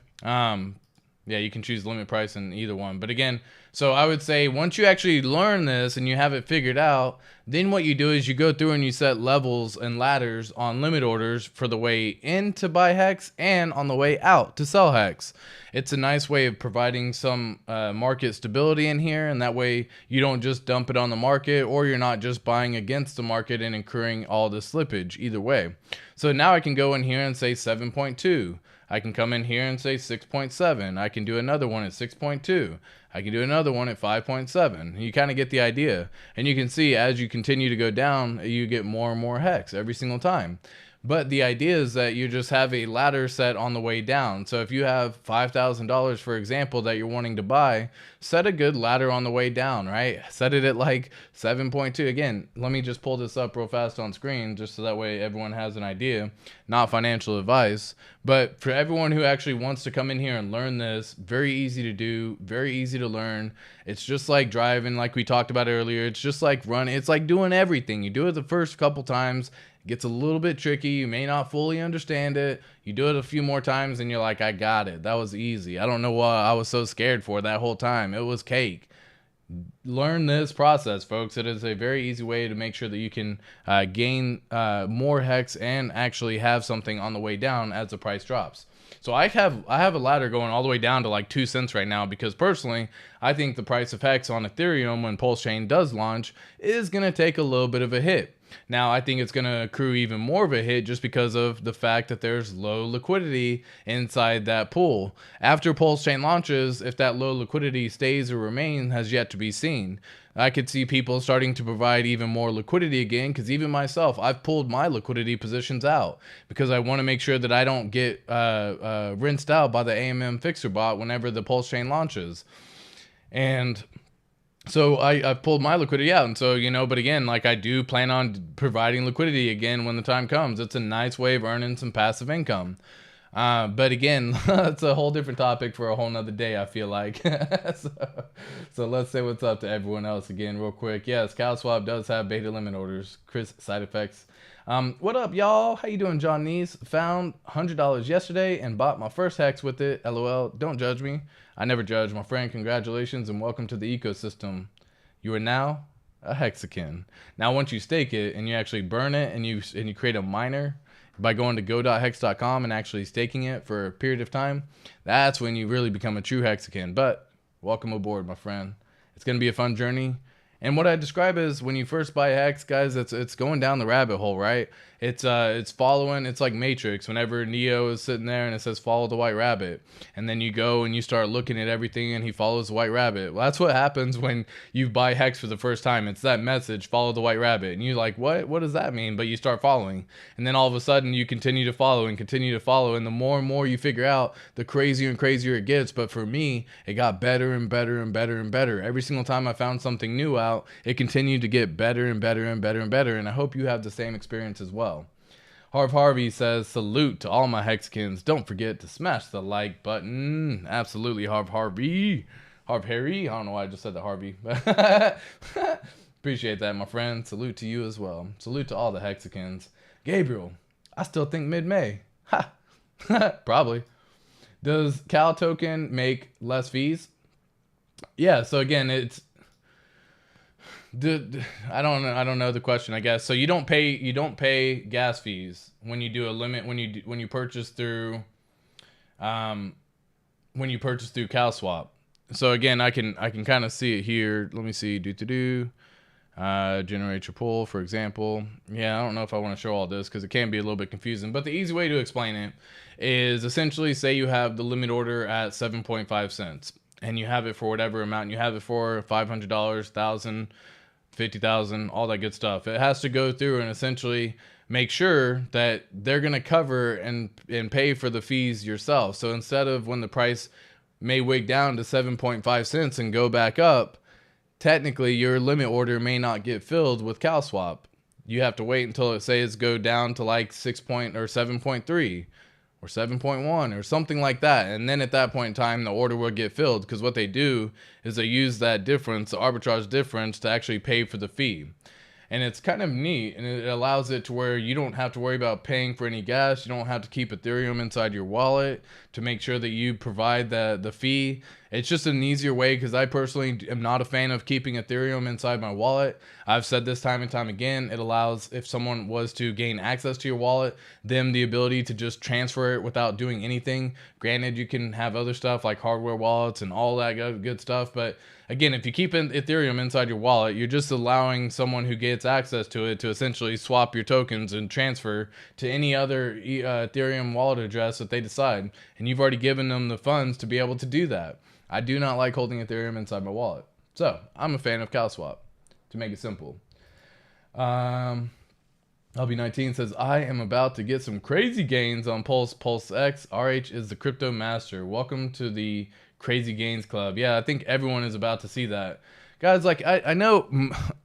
Speaker 1: Yeah, you can choose limit price in either one. But again, so I would say once you actually learn this and you have it figured out, then what you do is you go through and you set levels and ladders on limit orders for the way in to buy Hex and on the way out to sell Hex. It's a nice way of providing some market stability in here, and that way you don't just dump it on the market, or you're not just buying against the market and incurring all the slippage either way. So now I can go in here and say 7.2. I can come in here and say 6.7. I can do another one at 6.2. I can do another one at 5.7. You kind of get the idea. And you can see as you continue to go down, you get more and more Hex every single time. But the idea is that you just have a ladder set on the way down. So if you have $5,000, for example, that you're wanting to buy, set a good ladder on the way down, right? Set it at like 7.2. Again, let me just pull this up real fast on screen just so that way everyone has an idea. Not financial advice, but for everyone who actually wants to come in here and learn this, very easy to do, very easy to learn. It's just like driving, like we talked about earlier. It's just like running. It's like doing everything. You do it the first couple times. Gets a little bit tricky. You may not fully understand it. You do it a few more times and you're like, I got it. That was easy. I don't know why I was so scared for that whole time. It was cake. Learn this process, folks. It is a very easy way to make sure that you can gain more hex and actually have something on the way down as the price drops. So I have a ladder going all the way down to like 2 cents right now, because personally, I think the price of hex on Ethereum when PulseChain does launch is going to take a little bit of a hit. Now, I think it's going to accrue even more of a hit just because of the fact that there's low liquidity inside that pool. After PulseChain launches, if that low liquidity stays or remains has yet to be seen. I could see people starting to provide even more liquidity again, because even myself, I've pulled my liquidity positions out because I want to make sure that I don't get rinsed out by the AMM fixer bot whenever the PulseChain launches. And so I've pulled my liquidity out. And so, but again, like I do plan on providing liquidity again when the time comes. It's a nice way of earning some passive income. But again, it's a whole different topic for a whole nother day, I feel like. So let's say what's up to everyone else again real quick. Yes, CalSwap does have beta limit orders. Chris, side effects. What up, y'all? How you doing, John Neese? Found $100 yesterday and bought my first hex with it. LOL. Don't judge me. I never judge, my friend. Congratulations and welcome to the ecosystem. You are now a hexakin. Now, once you stake it and you actually burn it and you create a miner by going to go.hex.com and actually staking it for a period of time, that's when you really become a true hexakin. But welcome aboard, my friend. It's going to be a fun journey. And what I describe is when you first buy hex, guys, it's going down the rabbit hole, right? It's following, it's like Matrix. Whenever Neo is sitting there and it says follow the white rabbit, and then you go and you start looking at everything and he follows the white rabbit. Well, that's what happens when you buy hex for the first time. It's that message, follow the white rabbit, and you're like, what does that mean? But you start following, and then all of a sudden you continue to follow and continue to follow, and the more and more you figure out, the crazier and crazier it gets. But for me, it got better and better and better and better. Every single time I found something new out, it continued to get better and better and better and better, and I hope you have the same experience as well. Harvey says, salute to all my hexakins. Don't forget to smash the like button. Absolutely, Harvey. Harry. I don't know why I just said that, Harvey. Appreciate that, my friend. Salute to you as well. Salute to all the hexakins. Gabriel, I still think mid-May. Ha. Probably. Does Cal token make less fees? Yeah, so again, it's I don't know the question, I guess. So you don't pay gas fees when you do a limit when you purchase through CalSwap. So again, I can kind of see it here. Let me see. Generate your pool, for example. Yeah, I don't know if I want to show all this because it can be a little bit confusing, but the easy way to explain it is essentially, say you have the limit order at 7.5 cents and you have it for whatever amount, and you have it for $500, $1,000, $50,000, all that good stuff. It has to go through and essentially make sure that they're going to cover and pay for the fees yourself. So instead of when the price may wig down to 7.5 cents and go back up, technically your limit order may not get filled with CalSwap. You have to wait until it says go down to like 7.3 or 7.1 or something like that. And then at that point in time, the order will get filled, because what they do is they use that difference, the arbitrage difference, to actually pay for the fee. And it's kind of neat, and it allows it to where you don't have to worry about paying for any gas. You don't have to keep Ethereum inside your wallet to make sure that you provide the fee. It's just an easier way, because I personally am not a fan of keeping Ethereum inside my wallet. I've said this time and time again. It allows, if someone was to gain access to your wallet, them the ability to just transfer it without doing anything. Granted, you can have other stuff like hardware wallets and all that good stuff, but again, if you keep Ethereum inside your wallet, you're just allowing someone who gets access to it to essentially swap your tokens and transfer to any other Ethereum wallet address that they decide. And you've already given them the funds to be able to do that. I do not like holding Ethereum inside my wallet. So I'm a fan of CalSwap, to make it simple. LB19 says, I am about to get some crazy gains on Pulse X. RH is the crypto master. Welcome to the Crazy Gains Club. Yeah, I think everyone is about to see that. Guys, like, I know,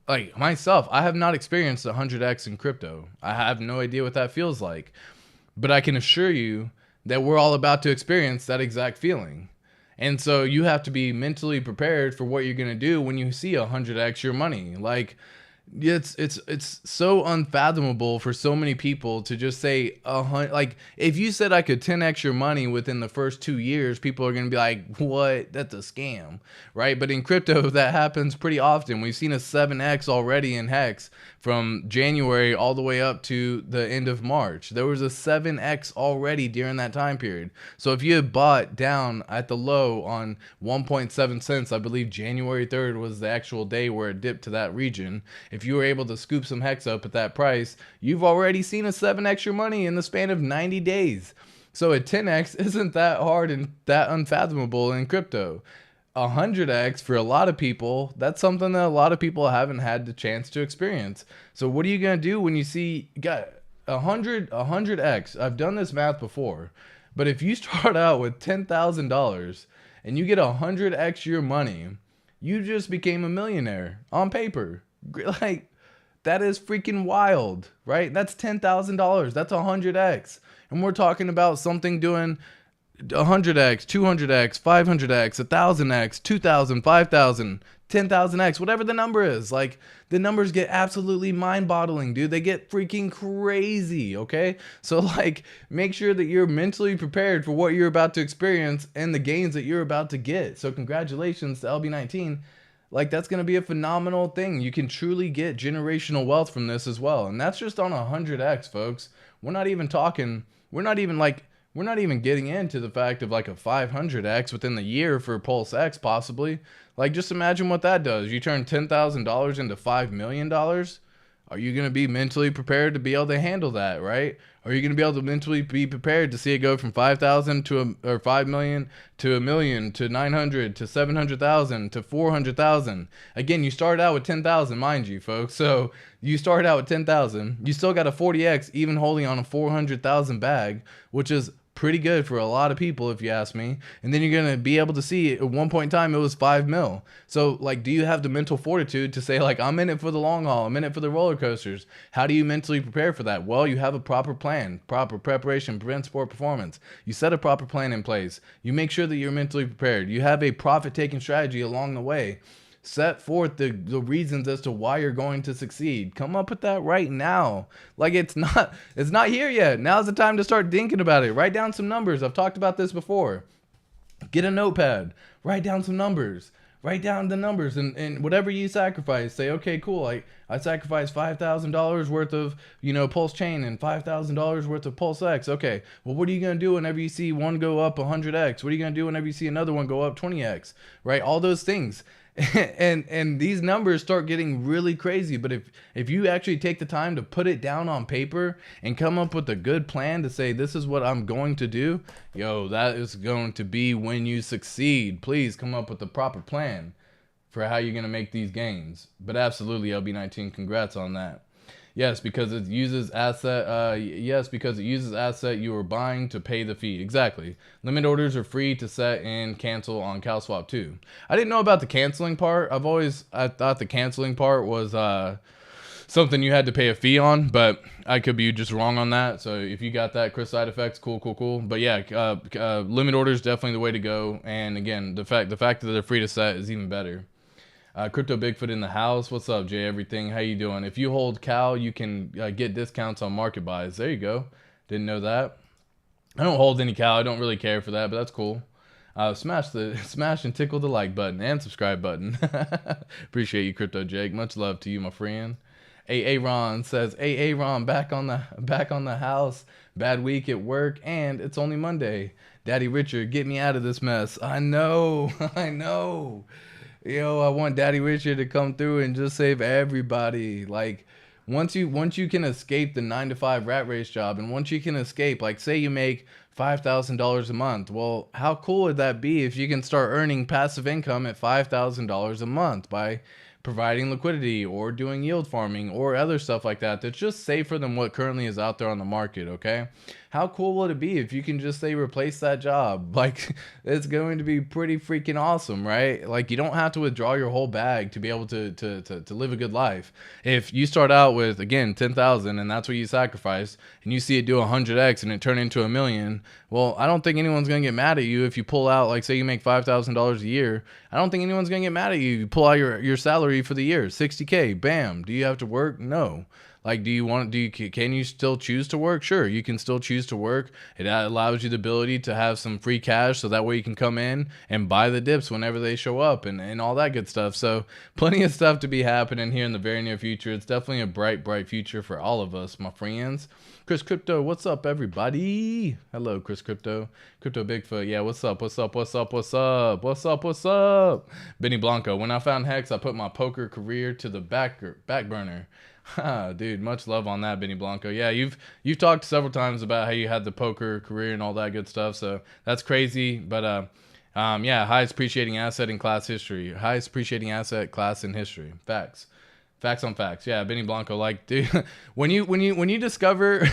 Speaker 1: like, myself, I have not experienced 100x in crypto. I have no idea what that feels like. But I can assure you that we're all about to experience that exact feeling. And so you have to be mentally prepared for what you're going to do when you see 100x your money. Like, it's so unfathomable for so many people to just say like, if you said I could 10x your money within the first 2 years, people are gonna be like, what? That's a scam, right? But in crypto, that happens pretty often. We've seen a 7x already in Hex from January all the way up to the end of March. There was a 7x already during that time period. So if you had bought down at the low on 1.7 cents, I believe January 3rd was the actual day where it dipped to that region. If you were able to scoop some Hex up at that price, you've already seen a 7x your money in the span of 90 days. So a 10x isn't that hard and that unfathomable in crypto. 100x for a lot of people, that's something that a lot of people haven't had the chance to experience. So what are you going to do when you see got 100x? I've done this math before, but if you start out with $10,000 and you get 100x your money, you just became a millionaire on paper. Like, that is freaking wild, right? That's $10,000. That's 100x. And we're talking about something doing 100x, 200x, 500x, 1000x, 2000, 5000, 10,000x, whatever the number is. Like, the numbers get absolutely mind-boggling, dude. They get freaking crazy, okay? So, like, make sure that you're mentally prepared for what you're about to experience and the gains that you're about to get. So, congratulations to LB19. Like, that's going to be a phenomenal thing. You can truly get generational wealth from this as well. And that's just on 100x, folks. We're not even getting into the fact of like a 500x within the year for Pulse X, possibly. Like, just imagine what that does. You turn $10,000 into $5 million. Are you going to be mentally prepared to be able to handle that, right? Are you going to be able to mentally be prepared to see it go from 5,000 or 5 million to a million to 900 to 700,000 to 400,000? Again, you started out with 10,000, mind you, folks. So you started out with 10,000. You still got a 40x even holding on a 400,000 bag, which is pretty good for a lot of people, if you ask me. And then you're going to be able to see at one point in time, it was 5 mil. So, like, do you have the mental fortitude to say, like, I'm in it for the long haul, I'm in it for the roller coasters? How do you mentally prepare for that? Well, you have a proper plan. Proper preparation prevents poor performance. You set a proper plan in place. You make sure that you're mentally prepared. You have a profit-taking strategy along the way. Set forth the reasons as to why you're going to succeed. Come up with that right now. Like, it's not here yet. Now's the time to start thinking about it. Write down some numbers. I've talked about this before. Get a notepad. Write down some numbers. Write down the numbers and whatever you sacrifice. Say, okay, cool. I sacrificed $5,000 worth of, PulseChain and $5,000 worth of Pulse X. Okay, well, what are you going to do whenever you see one go up 100x? What are you going to do whenever you see another one go up 20x? Right? All those things. And these numbers start getting really crazy. But if you actually take the time to put it down on paper and come up with a good plan to say, this is what I'm going to do, that is going to be when you succeed. Please come up with the proper plan for how you're going to make these gains. But absolutely, LB19, congrats on that. Yes, because it uses asset. You are buying to pay the fee. Exactly. Limit orders are free to set and cancel on CalSwap too. I didn't know about the canceling part. I thought the canceling part was something you had to pay a fee on, but I could be just wrong on that. So if you got that, Chris Side Effects, cool. But yeah, limit orders definitely the way to go. And again, the fact that they're free to set is even better. Crypto Bigfoot in the house. What's up, Jay? Everything. How you doing? If you hold Cal, you can get discounts on market buys. There you go. Didn't know that. I don't hold any Cal. I don't really care for that, but that's cool. Smash and tickle the like button and subscribe button. Appreciate you, Crypto Jake. Much love to you, my friend. Ron says, Ron, back on the house. Bad week at work, and it's only Monday. Daddy Richard, get me out of this mess. I know. I want Daddy Richard to come through and just save everybody. Like, once you can escape the 9-to-5 rat race job, and once you can escape, like, say you make $5,000 a month. Well, how cool would that be if you can start earning passive income at $5,000 a month by providing liquidity or doing yield farming or other stuff like that that's just safer than what currently is out there on the market, okay? How cool would it be if you can just say replace that job? Like, it's going to be pretty freaking awesome, right? Like, you don't have to withdraw your whole bag to be able to live a good life. If you start out with, again, 10,000 and that's what you sacrifice, and you see it do 100x and it turn into $1 million, well, I don't think anyone's going to get mad at you if you pull out, like, say you make $5,000 a year. I don't think anyone's going to get mad at you if you pull out your salary for the year, 60K, bam. Do you have to work? No. Like, can you still choose to work? Sure, you can still choose to work. It allows you the ability to have some free cash so that way you can come in and buy the dips whenever they show up and all that good stuff. So plenty of stuff to be happening here in the very near future. It's definitely a bright future for all of us, my friends. Chris Crypto, what's up, everybody? Hello, Chris Crypto. Crypto Bigfoot, yeah, what's up? Benny Blanco, when I found Hex, I put my poker career to the back burner. Dude, much love on that, Benny Blanco. Yeah, you've talked several times about how you had the poker career and all that good stuff, so that's crazy. But yeah, highest appreciating asset in class history. Highest appreciating asset class in history. Facts on facts. Yeah, Benny Blanco, like, dude, when you discover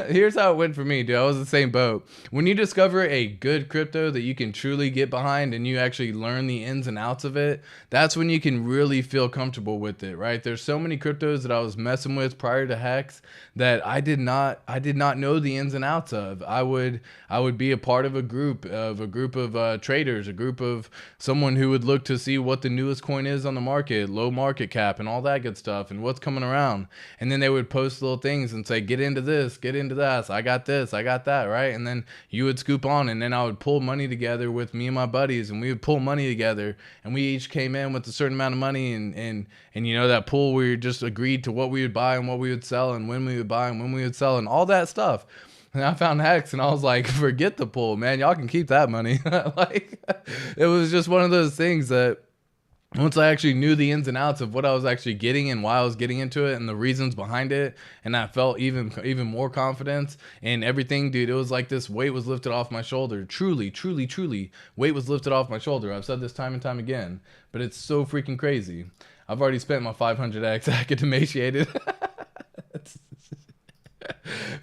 Speaker 1: here's how it went for me, dude. I was the same boat. When you discover a good crypto that you can truly get behind and you actually learn the ins and outs of it, that's when you can really feel comfortable with it, right? There's so many cryptos that I was messing with prior to Hex that I did not know the ins and outs of. I would be a part of a group of traders, a group of someone who would look to see what the newest coin is on the market, low market cap and all that good stuff and what's coming around. And then they would post little things and say, get into this, get into that. I got this, I got that, right? And then you would scoop on, and then I would pull money together with me and my buddies, and we would pull money together, and we each came in with a certain amount of money, and you know, that pool, we just agreed to what we would buy and what we would sell and when we would buy and when we would sell and all that stuff. And I found Hex and I was like, forget the pool, man. Y'all can keep that money. Like, it was just one of those things that once I actually knew the ins and outs of what I was actually getting and why I was getting into it and the reasons behind it, and I felt even more confidence and everything, dude, it was like this weight was lifted off my shoulder. Truly, weight was lifted off my shoulder. I've said this time and time again, but it's so freaking crazy. I've already spent my 500x. I get emaciated.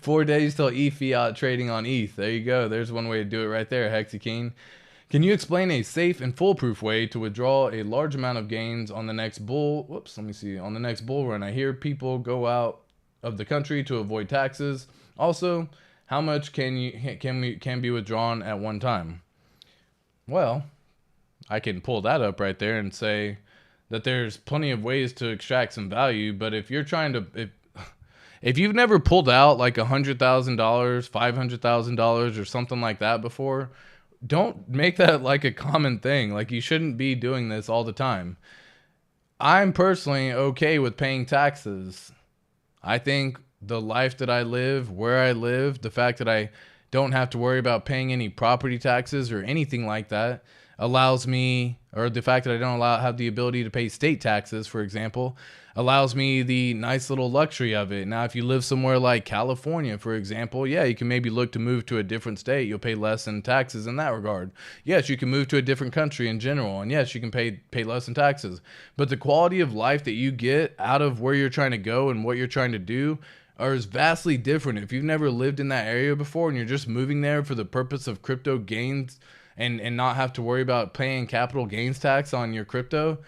Speaker 1: 4 days till fiat trading on ETH. There you go. There's one way to do it right there, Hexy King. Can you explain a safe and foolproof way to withdraw a large amount of gains on the next bull? Whoops, let me see. On the next bull run, I hear people go out of the country to avoid taxes. Also, how much can be withdrawn at one time? Well, I can pull that up right there and say that there's plenty of ways to extract some value. But if you're trying to, if you've never pulled out like $100,000, $500,000 or something like that before, don't make that like a common thing. Like, you shouldn't be doing this all the time. I'm personally okay with paying taxes. I think the life that I live, where I live, the fact that I don't have to worry about paying any property taxes or anything like that allows me, or the fact that I don't have the ability to pay state taxes, for example, allows me the nice little luxury of it. Now, if you live somewhere like California, for example, yeah, you can maybe look to move to a different state. You'll pay less in taxes in that regard. Yes, you can move to a different country in general, and yes, you can pay less in taxes. But the quality of life that you get out of where you're trying to go and what you're trying to do is vastly different. If you've never lived in that area before and you're just moving there for the purpose of crypto gains and not have to worry about paying capital gains tax on your crypto,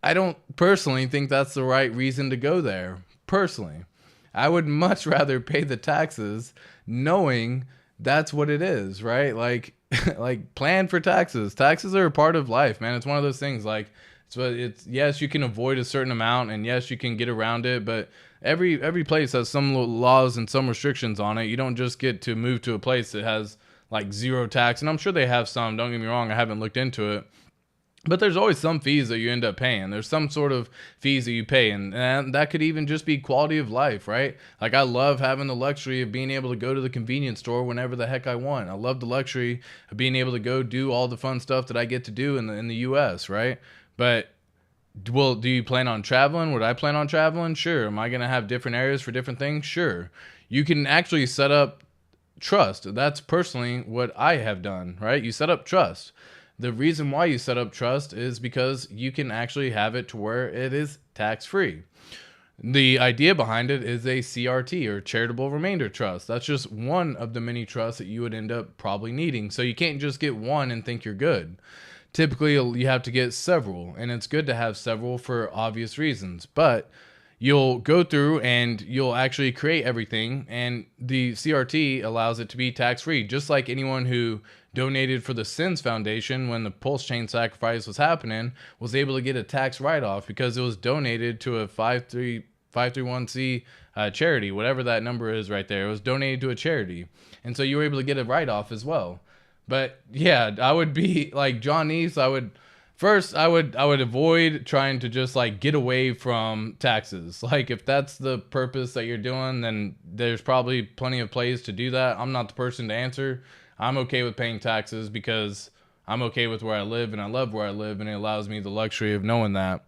Speaker 1: I don't personally think that's the right reason to go there. Personally, I would much rather pay the taxes knowing that's what it is, right? Like, like, plan for taxes. Taxes are a part of life, man. It's one of those things, like, it's yes, you can avoid a certain amount, and yes, you can get around it, but every place has some laws and some restrictions on it. You don't just get to move to a place that has like zero tax, and I'm sure they have some, don't get me wrong, I haven't looked into it. But there's always some fees that you end up paying. There's some sort of fees that you pay, and that could even just be quality of life, right? Like, I love having the luxury of being able to go to the convenience store whenever the heck I want. I love the luxury of being able to go do all the fun stuff that I get to do in the U.S., right? But, well, do you plan on traveling? Would I plan on traveling? Sure. Am I going to have different areas for different things? Sure. You can actually set up trust. That's personally what I have done, right? You set up trust. The reason why you set up trust is because you can actually have it to where it is tax-free. The idea behind it is a CRT, or charitable remainder trust. That's just one of the many trusts that you would end up probably needing. So you can't just get one and think you're good. Typically, you have to get several, and it's good to have several for obvious reasons. But you'll go through and you'll actually create everything, and the CRT allows it to be tax-free, just like anyone who donated for the Sins Foundation when the PulseChain sacrifice was happening was able to get a tax write-off because it was donated to a 531c charity, whatever that number is right there. It was donated to a charity, and so you were able to get a write-off as well. But yeah, I would be like John Neese. I would avoid trying to just like get away from taxes. Like if that's the purpose that you're doing, then there's probably plenty of plays to do that. I'm not the person to answer. I'm okay with paying taxes because I'm okay with where I live and I love where I live, and it allows me the luxury of knowing that.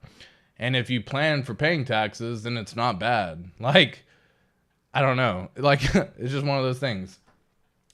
Speaker 1: And if you plan for paying taxes, then it's not bad. Like, I don't know. Like, it's just one of those things.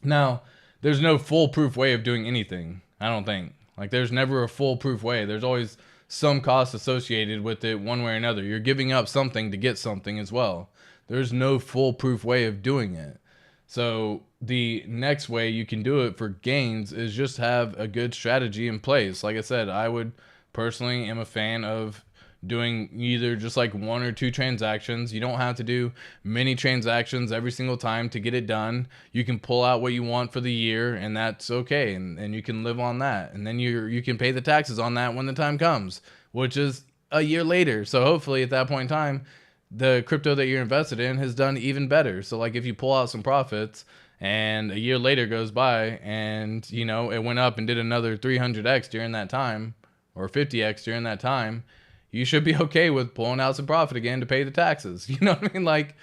Speaker 1: Now, there's no foolproof way of doing anything, I don't think. Like, there's never a foolproof way. There's always some cost associated with it one way or another. You're giving up something to get something as well. There's no foolproof way of doing it. So the next way you can do it for gains is just have a good strategy in place. Like I said, I would personally am a fan of doing either just like one or two transactions. You don't have to do many transactions every single time to get it done. You can pull out what you want for the year, and that's okay. And you can live on that. And then you can pay the taxes on that when the time comes, which is a year later. So hopefully at that point in time, the crypto that you're invested in has done even better. So like if you pull out some profits and a year later goes by and, you know, it went up and did another 300x during that time or 50x during that time, you should be okay with pulling out some profit again to pay the taxes. You know what I mean? Like,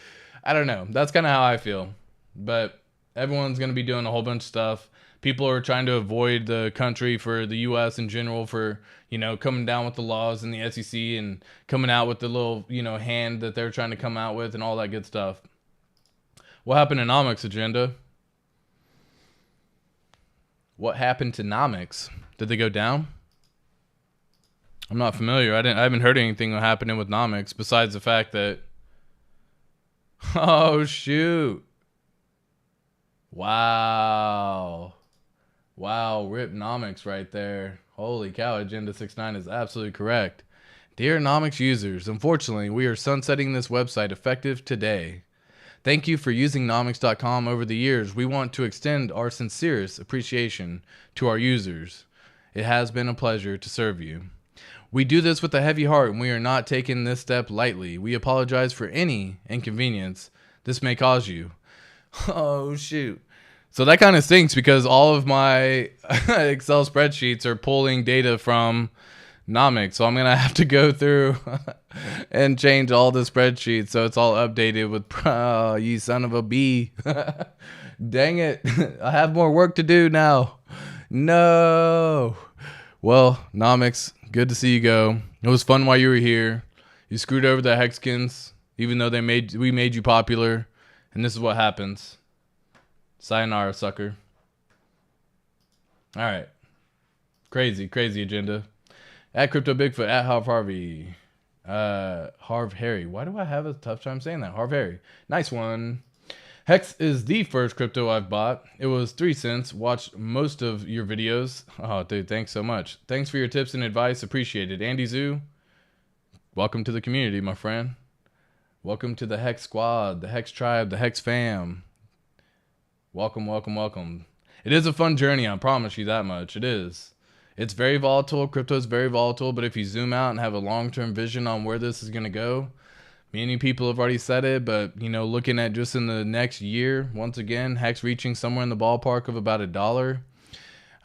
Speaker 1: I don't know. That's kind of how I feel. But everyone's going to be doing a whole bunch of stuff. People are trying to avoid the country for the U.S. in general for, you know, coming down with the laws in the SEC and coming out with the little, you know, hand that they're trying to come out with and all that good stuff. What happened to Nomics agenda? What happened to Nomics? Did they go down? I'm not familiar. I haven't heard anything happening with Nomics besides the fact that, oh shoot. Wow, rip Nomics right there. Holy cow, Agenda 69 is absolutely correct. Dear Nomics users, unfortunately, we are sunsetting this website effective today. Thank you for using Nomics.com over the years. We want to extend our sincerest appreciation to our users. It has been a pleasure to serve you. We do this with a heavy heart, and we are not taking this step lightly. We apologize for any inconvenience this may cause you. Oh, shoot. So that kind of stinks because all of my Excel spreadsheets are pulling data from Nomics. So I'm going to have to go through and change all the spreadsheets so it's all updated with, oh, you son of a bee. Dang it. I have more work to do now. No. Well, Nomics, good to see you go. It was fun while you were here. You screwed over the Hexkins, even though we made you popular. And this is what happens. Sayonara, sucker. All right. Crazy agenda. At Crypto Bigfoot, at Harv Harvey. Harv Harry. Why do I have a tough time saying that? Harv Harry. Nice one. Hex is the first crypto I've bought. It was 3 cents. Watched most of your videos. Oh, dude, thanks so much. Thanks for your tips and advice. Appreciate it. Andy Zoo, welcome to the community, my friend. Welcome to the Hex Squad, the Hex Tribe, the Hex Fam. Welcome. It is a fun journey, I promise you that much. It is. It's very volatile. Crypto is very volatile, but if you zoom out and have a long-term vision on where this is going to go, many people have already said it, but, you know, looking at just in the next year, once again, Hex reaching somewhere in the ballpark of about $1.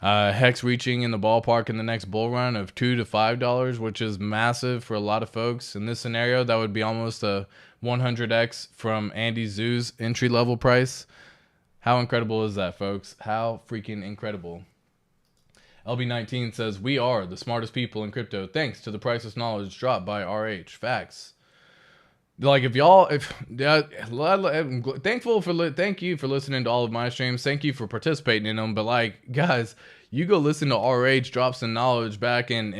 Speaker 1: Hex reaching in the ballpark in the next bull run of $2 to $5, which is massive for a lot of folks. In this scenario, that would be almost a 100x from Andy Zoo's entry-level price. How incredible is that, folks? How freaking incredible. LB19 says, we are the smartest people in crypto thanks to the priceless knowledge dropped by RH. Facts. Like if y'all, if I'm thank you for listening to all of my streams. Thank you for participating in them. But like, guys, you go listen to RH drop some knowledge back in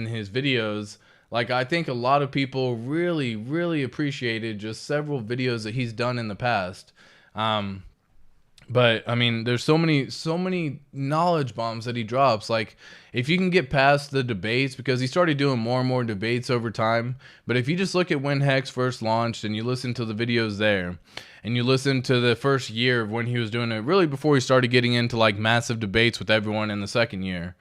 Speaker 1: his videos. Like I think a lot of people really appreciated just several videos that he's done in the past. Um, but I mean, there's so many knowledge bombs that he drops. Like, if you can get past the debates, because he started doing more and more debates over time. But if you just look at when Hex first launched and you listen to the videos there, and you listen to the first year of when he was doing it, really before he started getting into like massive debates with everyone in the second year,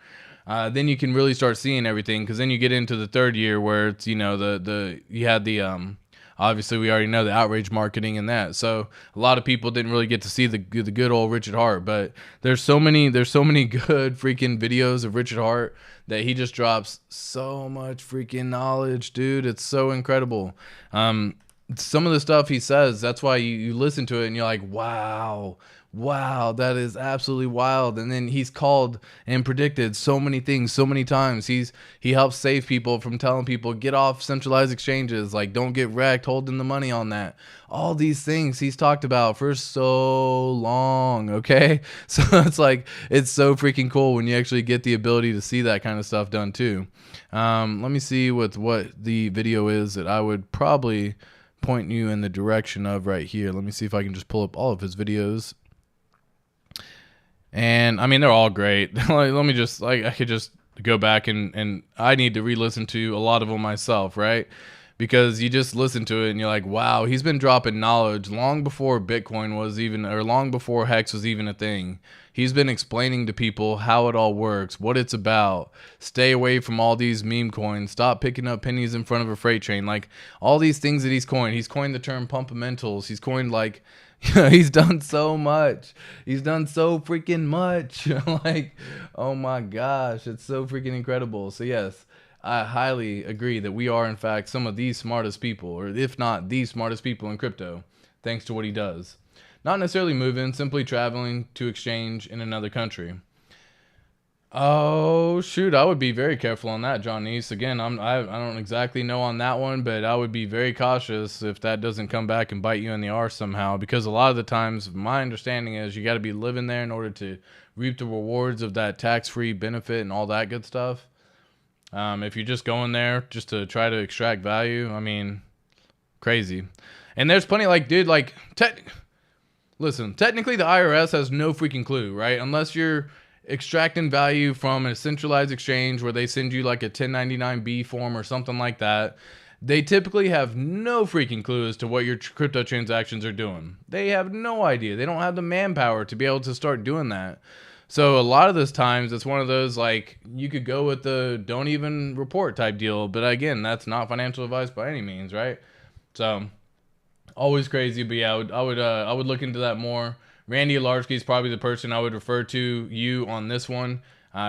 Speaker 1: then you can really start seeing everything. Because then you get into the third year where it's, you know, you had the obviously, we already know the outrage marketing and that. So a lot of people didn't really get to see the good old Richard Hart. But there's so many good freaking videos of Richard Hart that he just drops so much freaking knowledge, dude. It's so incredible. Some of the stuff he says, that's why you listen to it and you're like, wow, that is absolutely wild. And then he's called and predicted so many things so many times. He helps save people from telling people, get off centralized exchanges, like don't get wrecked holding the money on that. All these things he's talked about for so long, okay? So it's like, it's so freaking cool when you actually get the ability to see that kind of stuff done too. Let me see what the video is that I would probably point you in the direction of right here. Let me see if I can just pull up all of his videos. And I mean, they're all great. Like, let me just, like, I could just go back and I need to re-listen to a lot of them myself, right? Because you just listen to it and you're like, wow, he's been dropping knowledge long before Bitcoin was even, or long before Hex was even a thing. He's been explaining to people how it all works, what it's about. Stay away from all these meme coins. Stop picking up pennies in front of a freight train. Like, all these things that he's coined. He's coined the term pumpamentals. He's coined, like, he's done so much. He's done so freaking much. Like, oh my gosh, it's so freaking incredible. So yes, I highly agree that we are in fact some of the smartest people, or if not the smartest people in crypto, thanks to what he does. Not necessarily moving, simply traveling to exchange in another country. Oh shoot, I would be very careful on that, John Neese. Again, I don't exactly know on that one, but I would be very cautious if that doesn't come back and bite you in the arse somehow. Because a lot of the times, my understanding is you got to be living there in order to reap the rewards of that tax-free benefit and all that good stuff. If you're just going there just to try to extract value, I mean, crazy. And there's plenty, like, dude, like, listen, technically the IRS has no freaking clue, right? Unless you're extracting value from a centralized exchange where they send you like a 1099-B form or something like that. They typically have no freaking clue as to what your crypto transactions are doing. They have no idea. They don't have the manpower to be able to start doing that. So a lot of those times it's one of those, like, you could go with the don't even report type deal. But again, that's not financial advice by any means, right? So always crazy. But yeah, I would look into that more. Randy Alarski is probably the person I would refer to you on this one.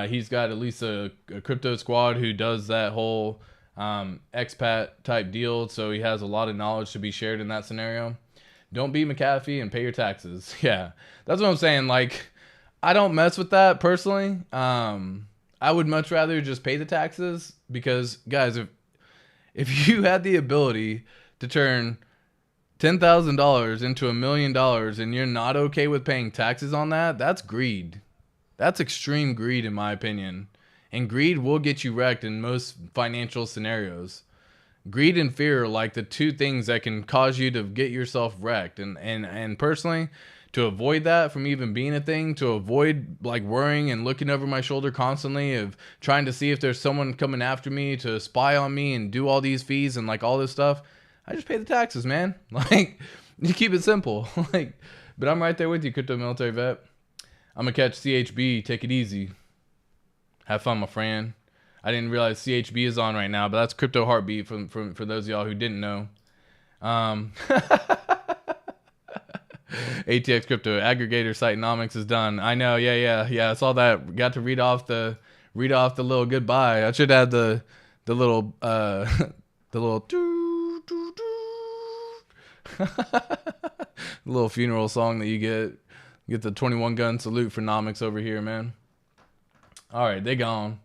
Speaker 1: He's got at least a crypto squad who does that whole expat type deal, so he has a lot of knowledge to be shared in that scenario. Don't be McAfee and pay your taxes. Yeah, that's what I'm saying. Like, I don't mess with that personally. I would much rather just pay the taxes because, guys, if you had the ability to turn $10,000 into $1 million and you're not okay with paying taxes on that, that's greed. That's extreme greed in my opinion. And greed will get you wrecked in most financial scenarios. Greed and fear are like the two things that can cause you to get yourself wrecked. And personally, to avoid that from even being a thing, to avoid like worrying and looking over my shoulder constantly of trying to see if there's someone coming after me to spy on me and do all these fees and like all this stuff, I just pay the taxes, man. Like, you keep it simple. Like, but I'm right there with you, crypto military vet. I'm gonna catch CHB. Take it easy. Have fun, my friend. I didn't realize CHB is on right now, but that's Crypto Heartbeat for those of y'all who didn't know. ATX Crypto Aggregator Sitenomics is done. I know. Yeah. I saw that. Got to read off the little goodbye. I should add the little the little little funeral song that you get the 21 gun salute for Nomics over here, man. All right, they gone.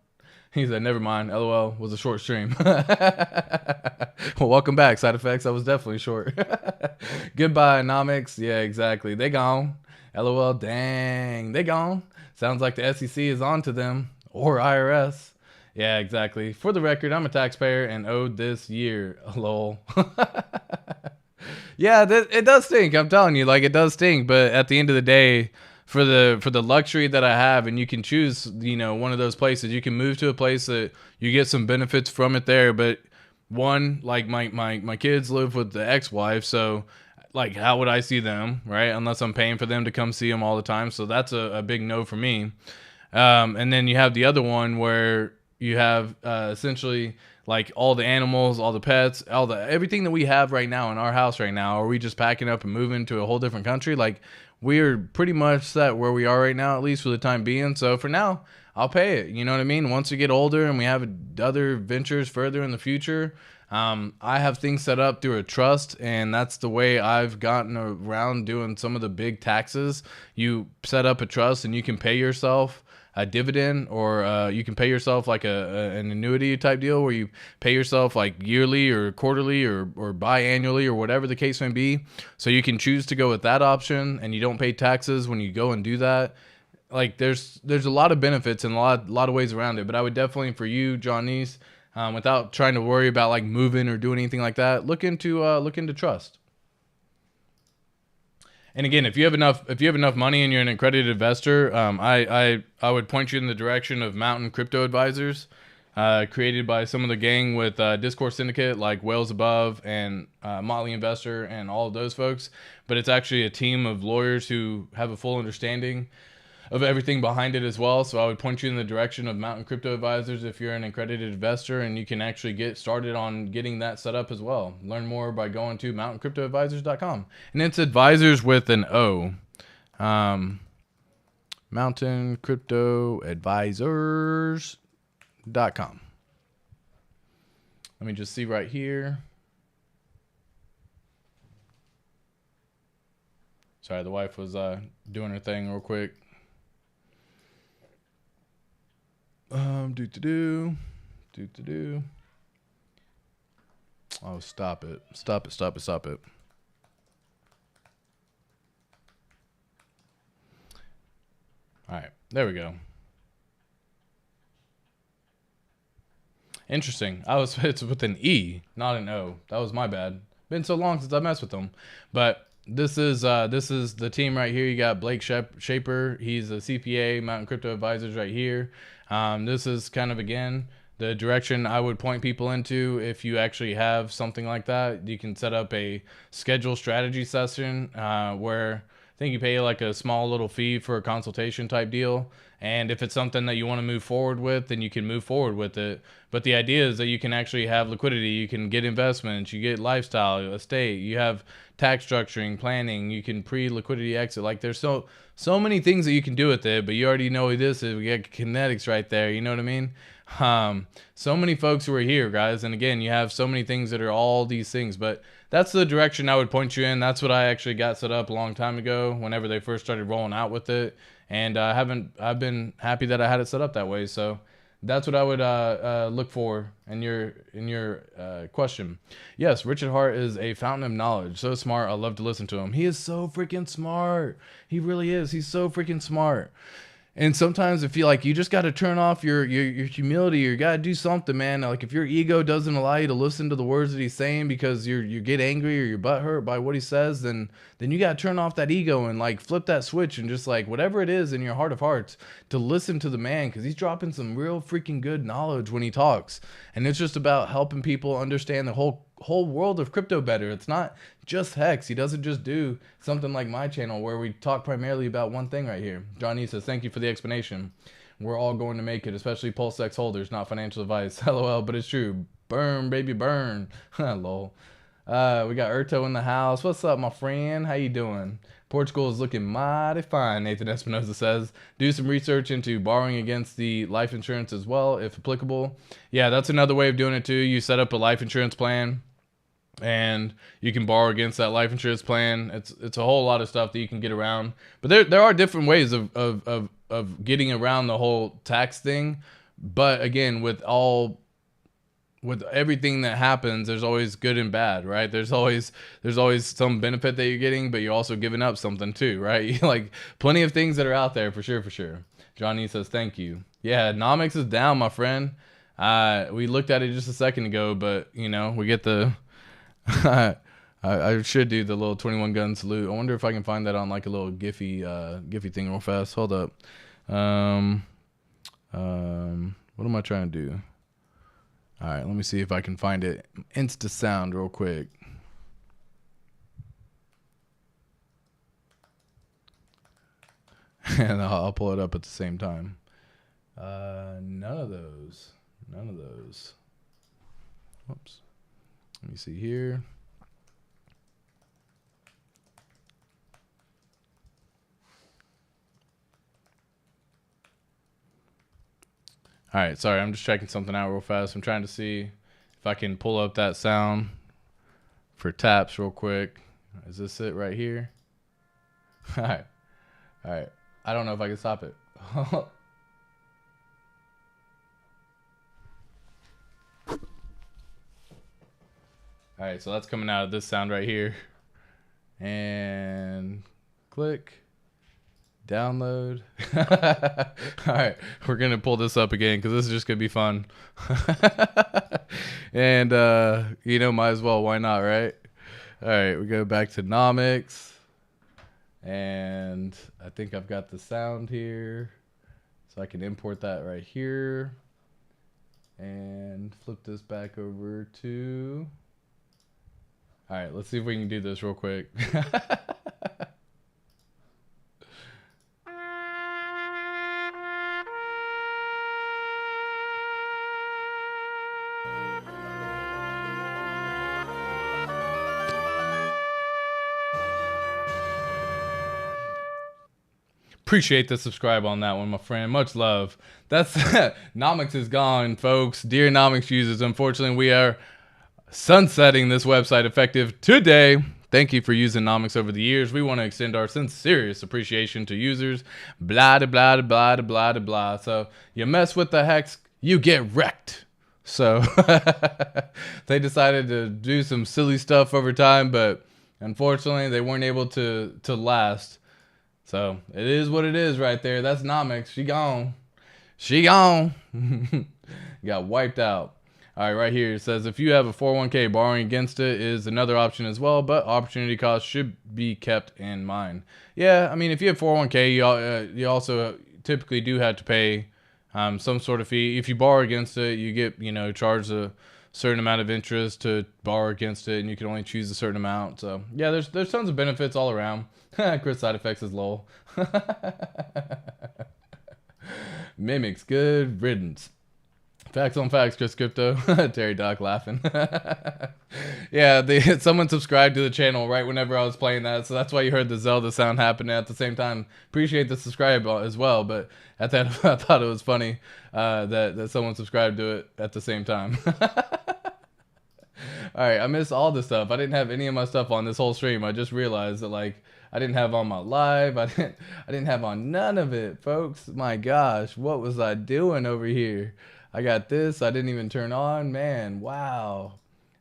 Speaker 1: He said, never mind. LOL was a short stream. Well, welcome back. Side effects. I was definitely short. Goodbye, Nomics. Yeah, exactly. They gone. LOL. Dang. They gone. Sounds like the SEC is on to them. Or IRS. Yeah, exactly. For the record, I'm a taxpayer and owed this year. Lol. Yeah, it does stink. I'm telling you, like, it does stink. But at the end of the day, for the luxury that I have, and you can choose, you know, one of those places. You can move to a place that you get some benefits from it there. But one, like my kids live with the ex-wife, so like, how would I see them, right? Unless I'm paying for them to come see them all the time. So that's a big no for me. And then you have the other one where you have essentially like all the animals, all the pets, everything that we have right now in our house right now. Are we just packing up and moving to a whole different country? Like, we're pretty much set where we are right now, at least for the time being. So for now, I'll pay it. You know what I mean? Once we get older and we have other ventures further in the future, I have things set up through a trust, and that's the way I've gotten around doing some of the big taxes. You set up a trust and you can pay yourself a dividend, or you can pay yourself like an annuity type deal where you pay yourself like yearly or quarterly or biannually or whatever the case may be. So you can choose to go with that option, and you don't pay taxes when you go and do that. Like, there's a lot of benefits and a lot of ways around it. But I would definitely, for you, Johnny's, without trying to worry about like moving or doing anything like that, look into trust. And again, if you have enough money and you're an accredited investor, I would point you in the direction of Mountain Crypto Advisors, created by some of the gang with Discourse Syndicate, like Whales Above and Motley Investor and all of those folks. But it's actually a team of lawyers who have a full understanding of everything behind it as well. So I would point you in the direction of Mountain Crypto Advisors if you're an accredited investor, and you can actually get started on getting that set up as well. Learn more by going to mountaincryptoadvisors.com. And it's advisors with an O. Mountaincryptoadvisors.com. Let me just see right here. Sorry, the wife was doing her thing real quick. Oh, stop it. Stop it. All right, there we go. Interesting. It's with an E, not an O. That was my bad. Been so long since I messed with them. But this is the team right here. You got Blake Shaper. He's a CPA, Mountain Crypto Advisors right here. This is kind of, again, the direction I would point people into. If you actually have something like that, you can set up a schedule strategy session where I think you pay like a small little fee for a consultation type deal. And if it's something that you want to move forward with, then you can move forward with it. But the idea is that you can actually have liquidity. You can get investments. You get lifestyle, estate. You have tax structuring, planning. You can pre-liquidity exit. Like, there's so many things that you can do with it. But you already know who this is. We got kinetics right there. You know what I mean? So many folks who are here, guys. And again, you have so many things that are all these things. But that's the direction I would point you in. That's what I actually got set up a long time ago whenever they first started rolling out with it. And I've been happy that I had it set up that way. So that's what I would look for in your question. Yes, Richard Hart is a fountain of knowledge. So smart. I love to listen to him. He is so freaking smart. He really is. He's so freaking smart. And sometimes I feel like you just got to turn off your humility. You got to do something, man. Like, if your ego doesn't allow you to listen to the words that he's saying because you get angry or your butt hurt by what he says, then you got to turn off that ego and like flip that switch and just like whatever it is in your heart of hearts to listen to the man, because he's dropping some real freaking good knowledge when he talks. And it's just about helping people understand the whole world of crypto better. It's not just Hex. He doesn't just do something like my channel where we talk primarily about one thing right here. Johnny says, thank you for the explanation. We're all going to make it, especially PulseX holders, not financial advice. LOL, but it's true. Burn, baby, burn. Lol. We got Erto in the house. What's up, my friend? How you doing? Portugal is looking mighty fine, Nathan Espinoza says. Do some research into borrowing against the life insurance as well, if applicable. Yeah, that's another way of doing it too. You set up a life insurance plan, and you can borrow against that life insurance plan. It's a whole lot of stuff that you can get around. But there are different ways of getting around the whole tax thing. But again, with everything that happens, there's always good and bad, right? There's always some benefit that you're getting, but you're also giving up something too, right? Like plenty of things that are out there for sure. Johnny says thank you. Yeah, Nomics is down, my friend. We looked at it just a second ago, but you know, we get the I should do the little 21 gun salute. I wonder if I can find that on like a little Giphy thing real fast. Hold up. What am I trying to do? All right, let me see if I can find it. Insta sound real quick. And I'll pull it up at the same time. None of those. Whoops. Let me see here. All right, sorry, I'm just checking something out real fast. I'm trying to see if I can pull up that sound for taps real quick. Is this it right here? All right. I don't know if I can stop it. All right, so that's coming out of this sound right here. And click. Download. All right, we're gonna pull this up again because this is just gonna be fun. And you know, might as well, why not, right? All right, we go back to Nomics, and I think I've got the sound here, so I can import that right here and flip this back over to. All right, let's see if we can do this real quick. Appreciate the subscribe on that one, my friend. Much love. That's Nomics is gone, folks. Dear Nomics users, unfortunately, we are sunsetting this website effective today. Thank you for using Nomics over the years. We want to extend our sincerest appreciation to users. Blah, blah, blah, blah, blah, blah. So you mess with the hex, you get wrecked. So they decided to do some silly stuff over time, but unfortunately, they weren't able to last. So it is what it is right there. That's Nomics. She gone. Got wiped out. All right, right here it says if you have a 401k, borrowing against it is another option as well, but opportunity costs should be kept in mind. Yeah, I mean, if you have 401k, you also typically do have to pay some sort of fee. If you borrow against it, you get, charged a certain amount of interest to borrow against it, and you can only choose a certain amount. So yeah, there's tons of benefits all around. Chris side effects is lol. Mimics, good riddance. Facts on facts, Chris Crypto. Terry Doc laughing. Yeah, someone subscribed to the channel right whenever I was playing that, so that's why you heard the Zelda sound happening at the same time. Appreciate the subscribe as well, but at that I thought it was funny that someone subscribed to it at the same time. All right, I missed all this stuff. I didn't have any of my stuff on this whole stream. I just realized that I didn't have on my live. I didn't have on none of it, folks. My gosh, what was I doing over here? I got this. I didn't even turn on. Man, wow.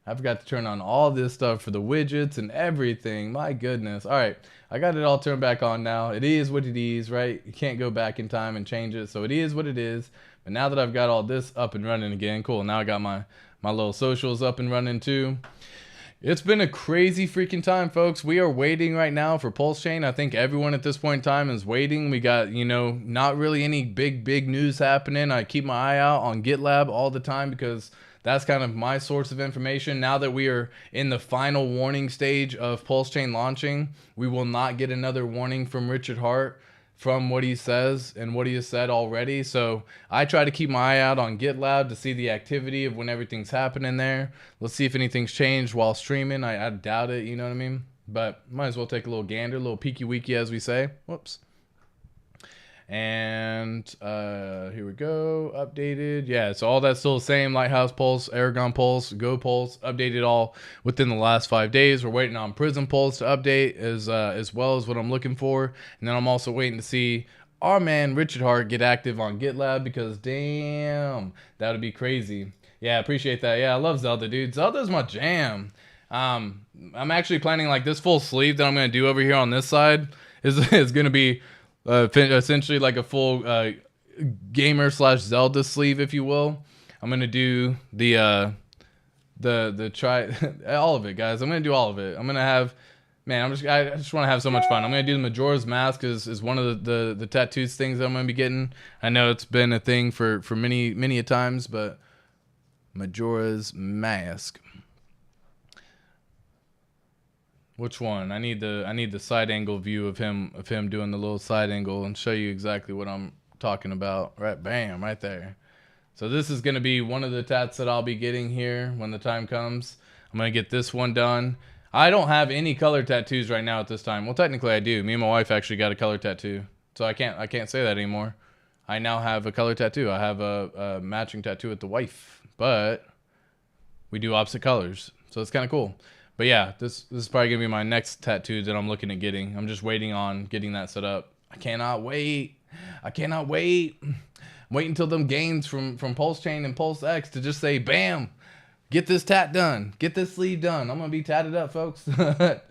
Speaker 1: I forgot to turn on all this stuff for the widgets and everything. My goodness. All right, I got it all turned back on now. It is what it is, right? You can't go back in time and change it, so it is what it is. But now that I've got all this up and running again, cool. Now I got my little socials up and running too. It's been a crazy freaking time, folks. We are waiting right now for PulseChain. I think everyone at this point in time is waiting. We got, not really any big news happening. I keep my eye out on GitLab all the time because that's kind of my source of information. Now that we are in the final warning stage of PulseChain launching, we will not get another warning from Richard Hart from what he says and what he has said already. So I try to keep my eye out on GitLab to see the activity of when everything's happening there. Let's see if anything's changed while streaming. I doubt it, you know what I mean? But might as well take a little gander, a little peeky weeky as we say. Whoops. And here we go, updated. Yeah, so all that's still the same. Lighthouse Pulse, Aragon Pulse, Go Pulse, updated all within the last 5 days. We're waiting on Prism Pulse to update as well as what I'm looking for. And then I'm also waiting to see our man Richard Hart get active on GitLab, because damn, that would be crazy. Yeah, appreciate that. Yeah, I love Zelda, dude. Zelda's my jam. I'm actually planning like this full sleeve that I'm gonna do over here on this side is gonna be essentially like a full gamer slash Zelda sleeve, if you will. I'm gonna do the try all of it, guys. I'm gonna do all of it. I'm gonna have, man, I just want to have so much fun. I'm gonna do the Majora's Mask is one of the tattoos things that I'm gonna be getting. I know it's been a thing for many a times, but Majora's Mask. Which one? I need the side angle view of him doing the little side angle and show you exactly what I'm talking about. Right, bam, right there. So this is going to be one of the tats that I'll be getting here when the time comes. I'm going to get this one done. I don't have any color tattoos right now at this time. Well, technically I do. Me and my wife actually got a color tattoo. So I can't say that anymore. I now have a color tattoo. I have a matching tattoo with the wife, but we do opposite colors. So it's kind of cool. But yeah, this is probably going to be my next tattoo that I'm looking at getting. I'm just waiting on getting that set up. I cannot wait. I cannot wait. Wait until them gains from PulseChain and PulseX to just say, bam, get this tat done. Get this sleeve done. I'm going to be tatted up, folks. I've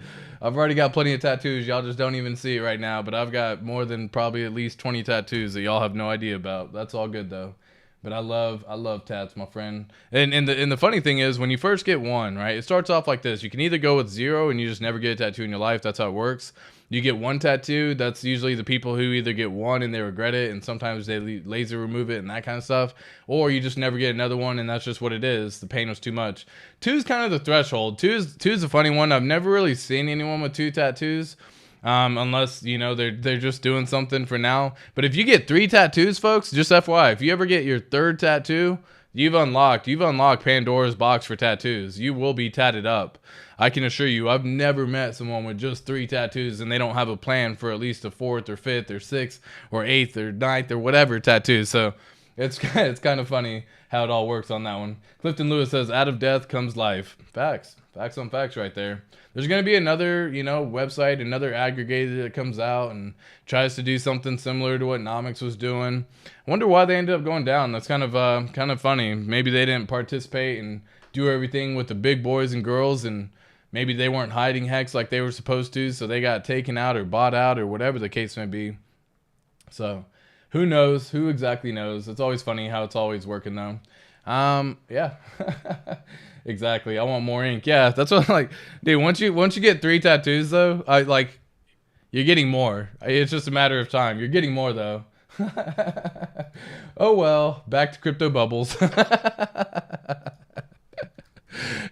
Speaker 1: already got plenty of tattoos. Y'all just don't even see it right now. But I've got more than probably at least 20 tattoos that y'all have no idea about. That's all good, though. But I love tats, my friend. And the funny thing is, when you first get one, right, it starts off like this. You can either go with 0 and you just never get a tattoo in your life. That's how it works. You get one tattoo. That's usually the people who either get one and they regret it, and sometimes they laser remove it and that kind of stuff. Or you just never get another one, and that's just what it is. The pain was too much. 2 is kind of the threshold. 2 is a funny one. I've never really seen anyone with 2 tattoos. Unless, you know, they're just doing something for now. But if you get 3 tattoos, folks, just FYI, if you ever get your 3rd tattoo, you've unlocked Pandora's box for tattoos. You will be tatted up. I can assure you, I've never met someone with just 3 tattoos and they don't have a plan for at least a 4th or 5th or 6th or 8th or 9th or whatever tattoo. So it's kind of funny how it all works on that one. Clifton Lewis says, out of death comes life. Facts. Facts on facts right there. There's going to be another, you know, website, another aggregator that comes out and tries to do something similar to what Nomics was doing. I wonder why they ended up going down. That's kind of funny. Maybe they didn't participate and do everything with the big boys and girls, and maybe they weren't hiding hex like they were supposed to, so they got taken out or bought out or whatever the case may be. So who knows? Who exactly knows? It's always funny how it's always working though. Yeah. Exactly. I want more ink. Yeah, that's what I'm like, dude, once you get 3 tattoos though, you're getting more. It's just a matter of time. You're getting more though. Oh well, back to crypto bubbles.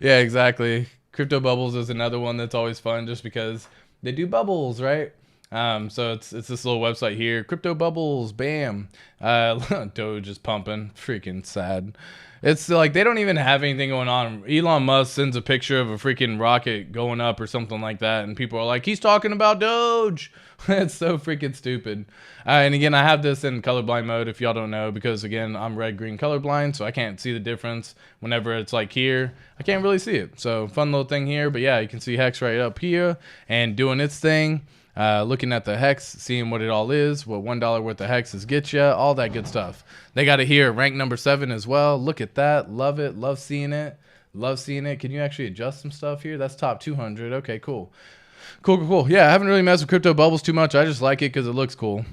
Speaker 1: Yeah, exactly. Crypto bubbles is another one that's always fun just because they do bubbles, right? So it's this little website here, crypto bubbles, bam. Doge is pumping, freaking sad. It's like they don't even have anything going on. Elon Musk sends a picture of a freaking rocket going up or something like that, and people are like, he's talking about Doge. It's so freaking stupid. And again, I have this in colorblind mode if y'all don't know, because again, I'm red-green colorblind, so I can't see the difference whenever it's like here. I can't really see it. So fun little thing here, but yeah, you can see Hex right up here and doing its thing. Looking at the hex, seeing what it all is, what $1 worth of hexes get you, all that good stuff. They got it here at rank number 7 as well. Look at that. Love it. Love seeing it. Love seeing it. Can you actually adjust some stuff here? That's top 200. Okay, cool. Cool. Yeah, I haven't really messed with crypto bubbles too much. I just like it because it looks cool.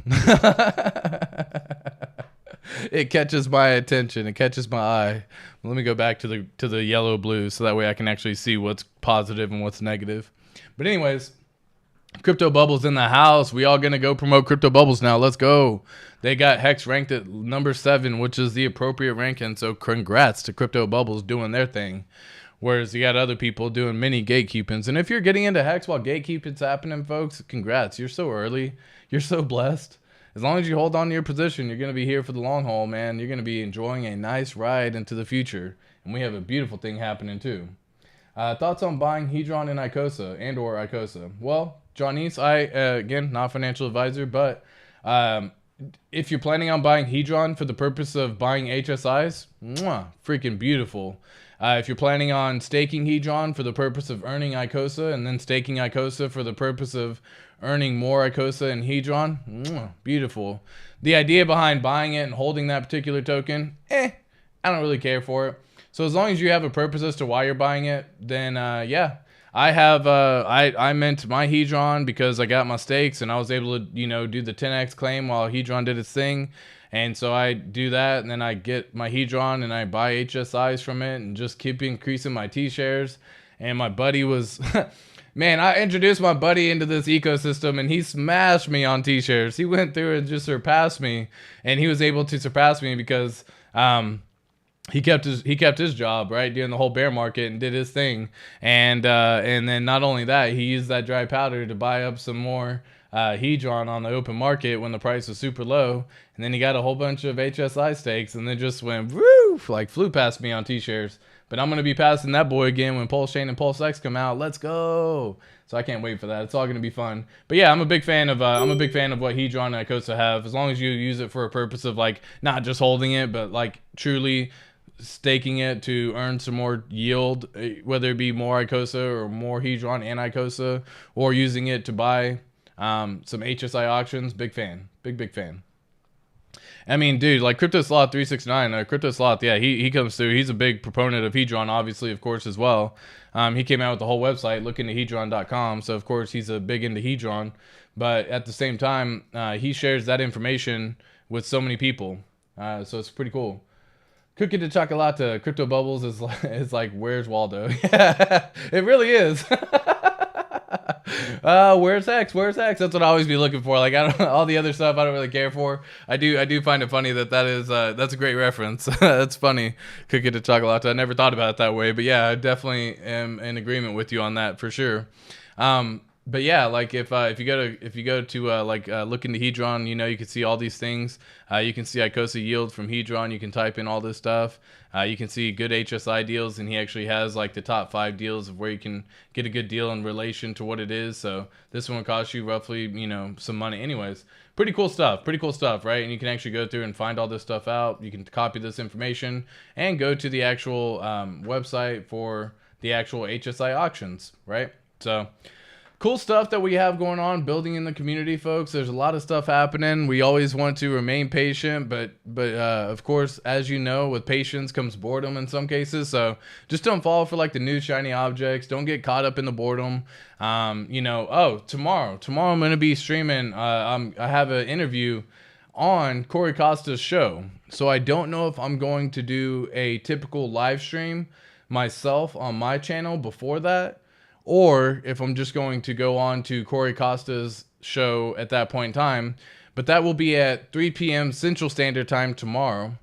Speaker 1: It catches my attention. It catches my eye. Let me go back to the yellow blue so that way I can actually see what's positive and what's negative. But anyways, crypto bubbles in the house. We all gonna go promote crypto bubbles now. Let's go. They got Hex ranked at number 7, which is the appropriate ranking. So congrats to crypto bubbles doing their thing. Whereas you got other people doing mini gatekeepings. And if you're getting into Hex while gatekeeping's happening, folks, congrats. You're so early. You're so blessed. As long as you hold on to your position, you're gonna be here for the long haul, man. You're gonna be enjoying a nice ride into the future. And we have a beautiful thing happening too. Thoughts on buying Hedron and Icosa or Icosa? Well, Johnny's, again, not a financial advisor, but if you're planning on buying Hedron for the purpose of buying HSIs, freaking beautiful. If you're planning on staking Hedron for the purpose of earning ICOSA and then staking ICOSA for the purpose of earning more ICOSA and Hedron, beautiful. The idea behind buying it and holding that particular token, I don't really care for it. So as long as you have a purpose as to why you're buying it, then yeah. I have I meant my Hedron because I got my stakes and I was able to, do the 10x claim while Hedron did its thing. And so I do that, and then I get my Hedron and I buy HSIs from it and just keep increasing my T-shares. And my buddy was man, I introduced my buddy into this ecosystem and he smashed me on T-shares. He went through and just surpassed me, and he was able to surpass me because he kept his job, right, during the whole bear market and did his thing. And then not only that, he used that dry powder to buy up some more Hedron on the open market when the price was super low. And then he got a whole bunch of HSI stakes and then just went woof, like flew past me on T-shares. But I'm going to be passing that boy again when PulseChain and PulseX come out. Let's go. So I can't wait for that. It's all going to be fun. But yeah, I'm a big fan of what Hedron and ICOSA have, as long as you use it for a purpose of like not just holding it, but like truly staking it to earn some more yield, whether it be more ICOSA or more Hedron and ICOSA, or using it to buy some HSI auctions. Big fan. Big fan. I mean, dude, like Crypto Sloth 369, Crypto Sloth, yeah, he comes through. He's a big proponent of Hedron, obviously, of course, as well. He came out with the whole website, lookintohedron.com, so of course he's a big into Hedron. But at the same time, he shares that information with so many people, so it's pretty cool. Cookie to Chocolate, Crypto Bubbles is like, where's Waldo? Yeah, it really is. Where's X? That's what I always be looking for. Like, I don't, all the other stuff I don't really care for. I do find it funny that's a great reference. That's funny. Cookie to Chocolate. I never thought about it that way, but yeah, I definitely am in agreement with you on that for sure. But yeah, like if you go to look into Hedron, you can see all these things. You can see ICOSA yield from Hedron. You can type in all this stuff. You can see good HSI deals, and he actually has like the top 5 deals of where you can get a good deal in relation to what it is. So this one will cost you roughly, some money. Anyways, pretty cool stuff, right? And you can actually go through and find all this stuff out. You can copy this information and go to the actual website for the actual HSI auctions, right? So cool stuff that we have going on, building in the community, folks. There's a lot of stuff happening. We always want to remain patient, but of course, as you know, with patience comes boredom in some cases. So just don't fall for like the new shiny objects. Don't get caught up in the boredom. Tomorrow I'm going to be streaming. I have an interview on Corey Costa's show. So I don't know if I'm going to do a typical live stream myself on my channel before that, or if I'm just going to go on to Corey Costa's show at that point in time. But that will be at 3 p.m. Central Standard Time tomorrow.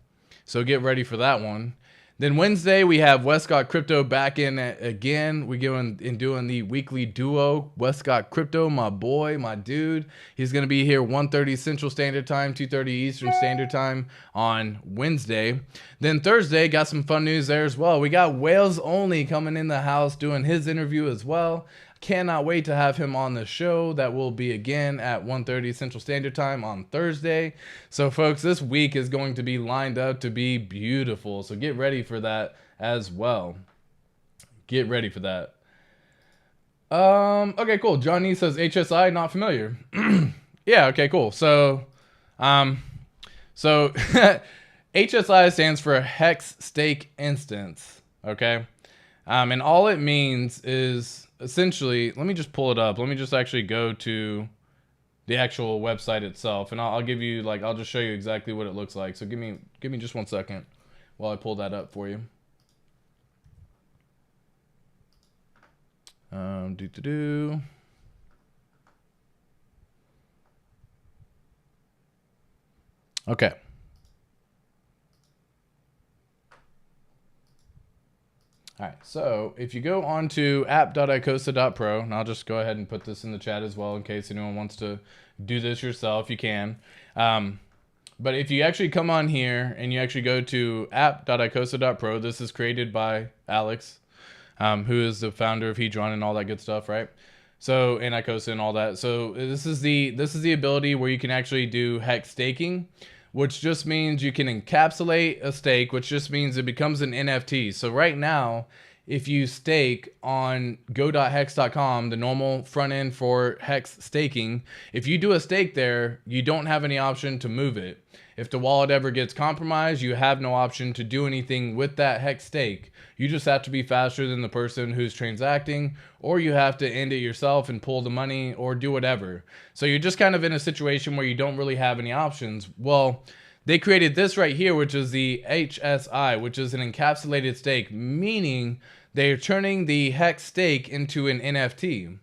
Speaker 1: So get ready for that one. Then Wednesday, we have Westcott Crypto back in again. We're doing the weekly duo. Westcott Crypto, my boy, my dude. He's going to be here 1:30 Central Standard Time, 2:30 Eastern Standard Time on Wednesday. Then Thursday, got some fun news there as well. We got Wales Only coming in the house doing his interview as well. Cannot wait to have him on the show. That will be again at 1:30 Central Standard Time on Thursday. So folks, this week is going to be lined up to be beautiful. So get ready for that as well. Get ready for that. Okay, cool. Johnny says HSI, not familiar. Yeah, okay, cool. So HSI stands for Hex Stake Instance. Okay. And all it means is essentially, let me just pull it up. Let me just actually go to the actual website itself, and I'll give you I'll just show you exactly what it looks like. So give me just 1 second while I pull that up for you. Okay. All right, so if you go on to app.icosa.pro, and I'll just go ahead and put this in the chat as well in case anyone wants to do this yourself, you can. But if you actually come on here and you actually go to app.icosa.pro, this is created by Alex, who is the founder of Hedron and all that good stuff, right? So, and ICOSA and all that. So this is the ability where you can actually do hex staking. which just means you can encapsulate a stake, which just means it becomes an NFT. So right now, if you stake on go.hex.com, the normal front end for Hex staking, if you do a stake there, you don't have any option to move it. If the wallet ever gets compromised, you have no option to do anything with that Hex stake. You just have to be faster than the person who's transacting, or you have to end it yourself and pull the money or do whatever. So you're just kind of in a situation where you don't really have any options. Well, they created this right here, which is the HSI, which is an encapsulated stake, meaning they're turning the Hex stake into an NFT.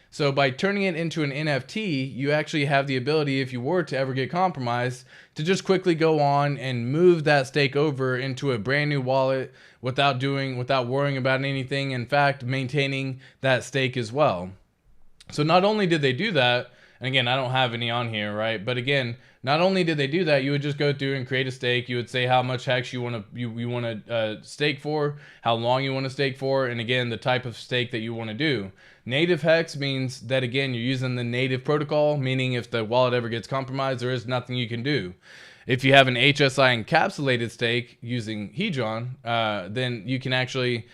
Speaker 1: So by turning it into an NFT, you actually have the ability, if you were to ever get compromised, to just quickly go on and move that stake over into a brand new wallet without worrying about anything. In fact, maintaining that stake as well. So not only did they do that, and again, I don't have any on here, right? But again, not only did they do that, you would just go through and create a stake. You would say how much Hex you want to stake for, how long you want to stake for, and again, the type of stake that you want to do. Native Hex means that, again, you're using the native protocol, meaning if the wallet ever gets compromised, there is nothing you can do. If you have an HSI encapsulated stake using Hedron, then you can actually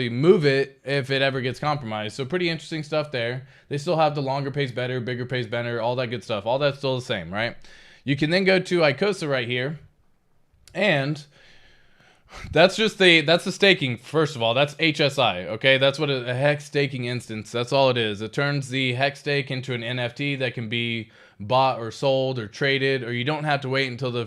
Speaker 1: move it if it ever gets compromised. So pretty interesting stuff there. They still have the longer pays better, bigger pays better, all that good stuff. All that's still the same, right? You can then go to Icosa right here, and that's the staking. First of all, that's HSI, okay? That's what a Hex staking instance, that's all it is. It turns the Hex stake into an NFT that can be bought or sold or traded, or you don't have to wait until the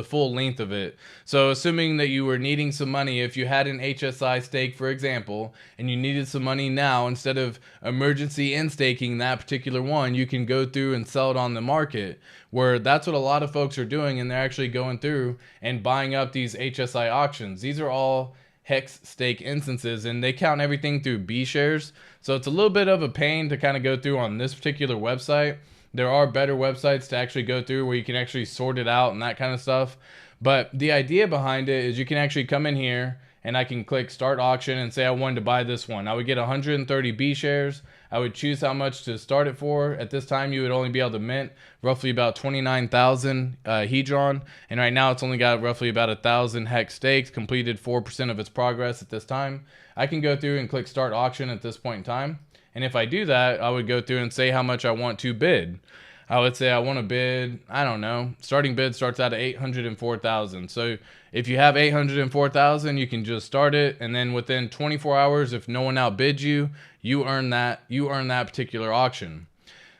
Speaker 1: full length of it. So assuming that you were needing some money, if you had an HSI stake, for example, and you needed some money now, instead of emergency end staking that particular one, you can go through and sell it on the market, where that's what a lot of folks are doing, and they're actually going through and buying up these HSI auctions. These are all Hex stake instances, and they count everything through B shares. So it's a little bit of a pain to kind of go through on this particular website. There are better websites to actually go through where you can actually sort it out and that kind of stuff. But the idea behind it is you can actually come in here and I can click start auction and say I wanted to buy this one. I would get 130 B shares. I would choose how much to start it for. At this time, you would only be able to mint roughly about 29,000 Hedron. And right now, it's only got roughly about 1,000 Hex stakes, completed 4% of its progress at this time. I can go through and click start auction at this point in time. And if I do that, I would go through and say how much I want to bid. I would say I want to bid, I don't know, starting bid starts out at 804,000. So if you have 804,000, you can just start it, and then within 24 hours, if no one outbids you, you earn that particular auction.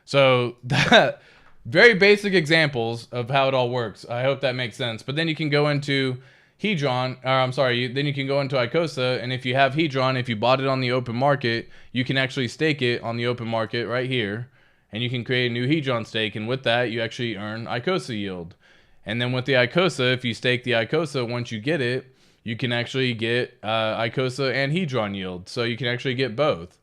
Speaker 1: So that very basic examples of how it all works. I hope that makes sense. But then you can go into Hedron, then you can go into Icosa, and if you have Hedron, if you bought it on the open market, you can actually stake it on the open market right here, and you can create a new Hedron stake, and with that, you actually earn Icosa yield. And then with the Icosa, if you stake the Icosa, once you get it, you can actually get Icosa and Hedron yield, so you can actually get both.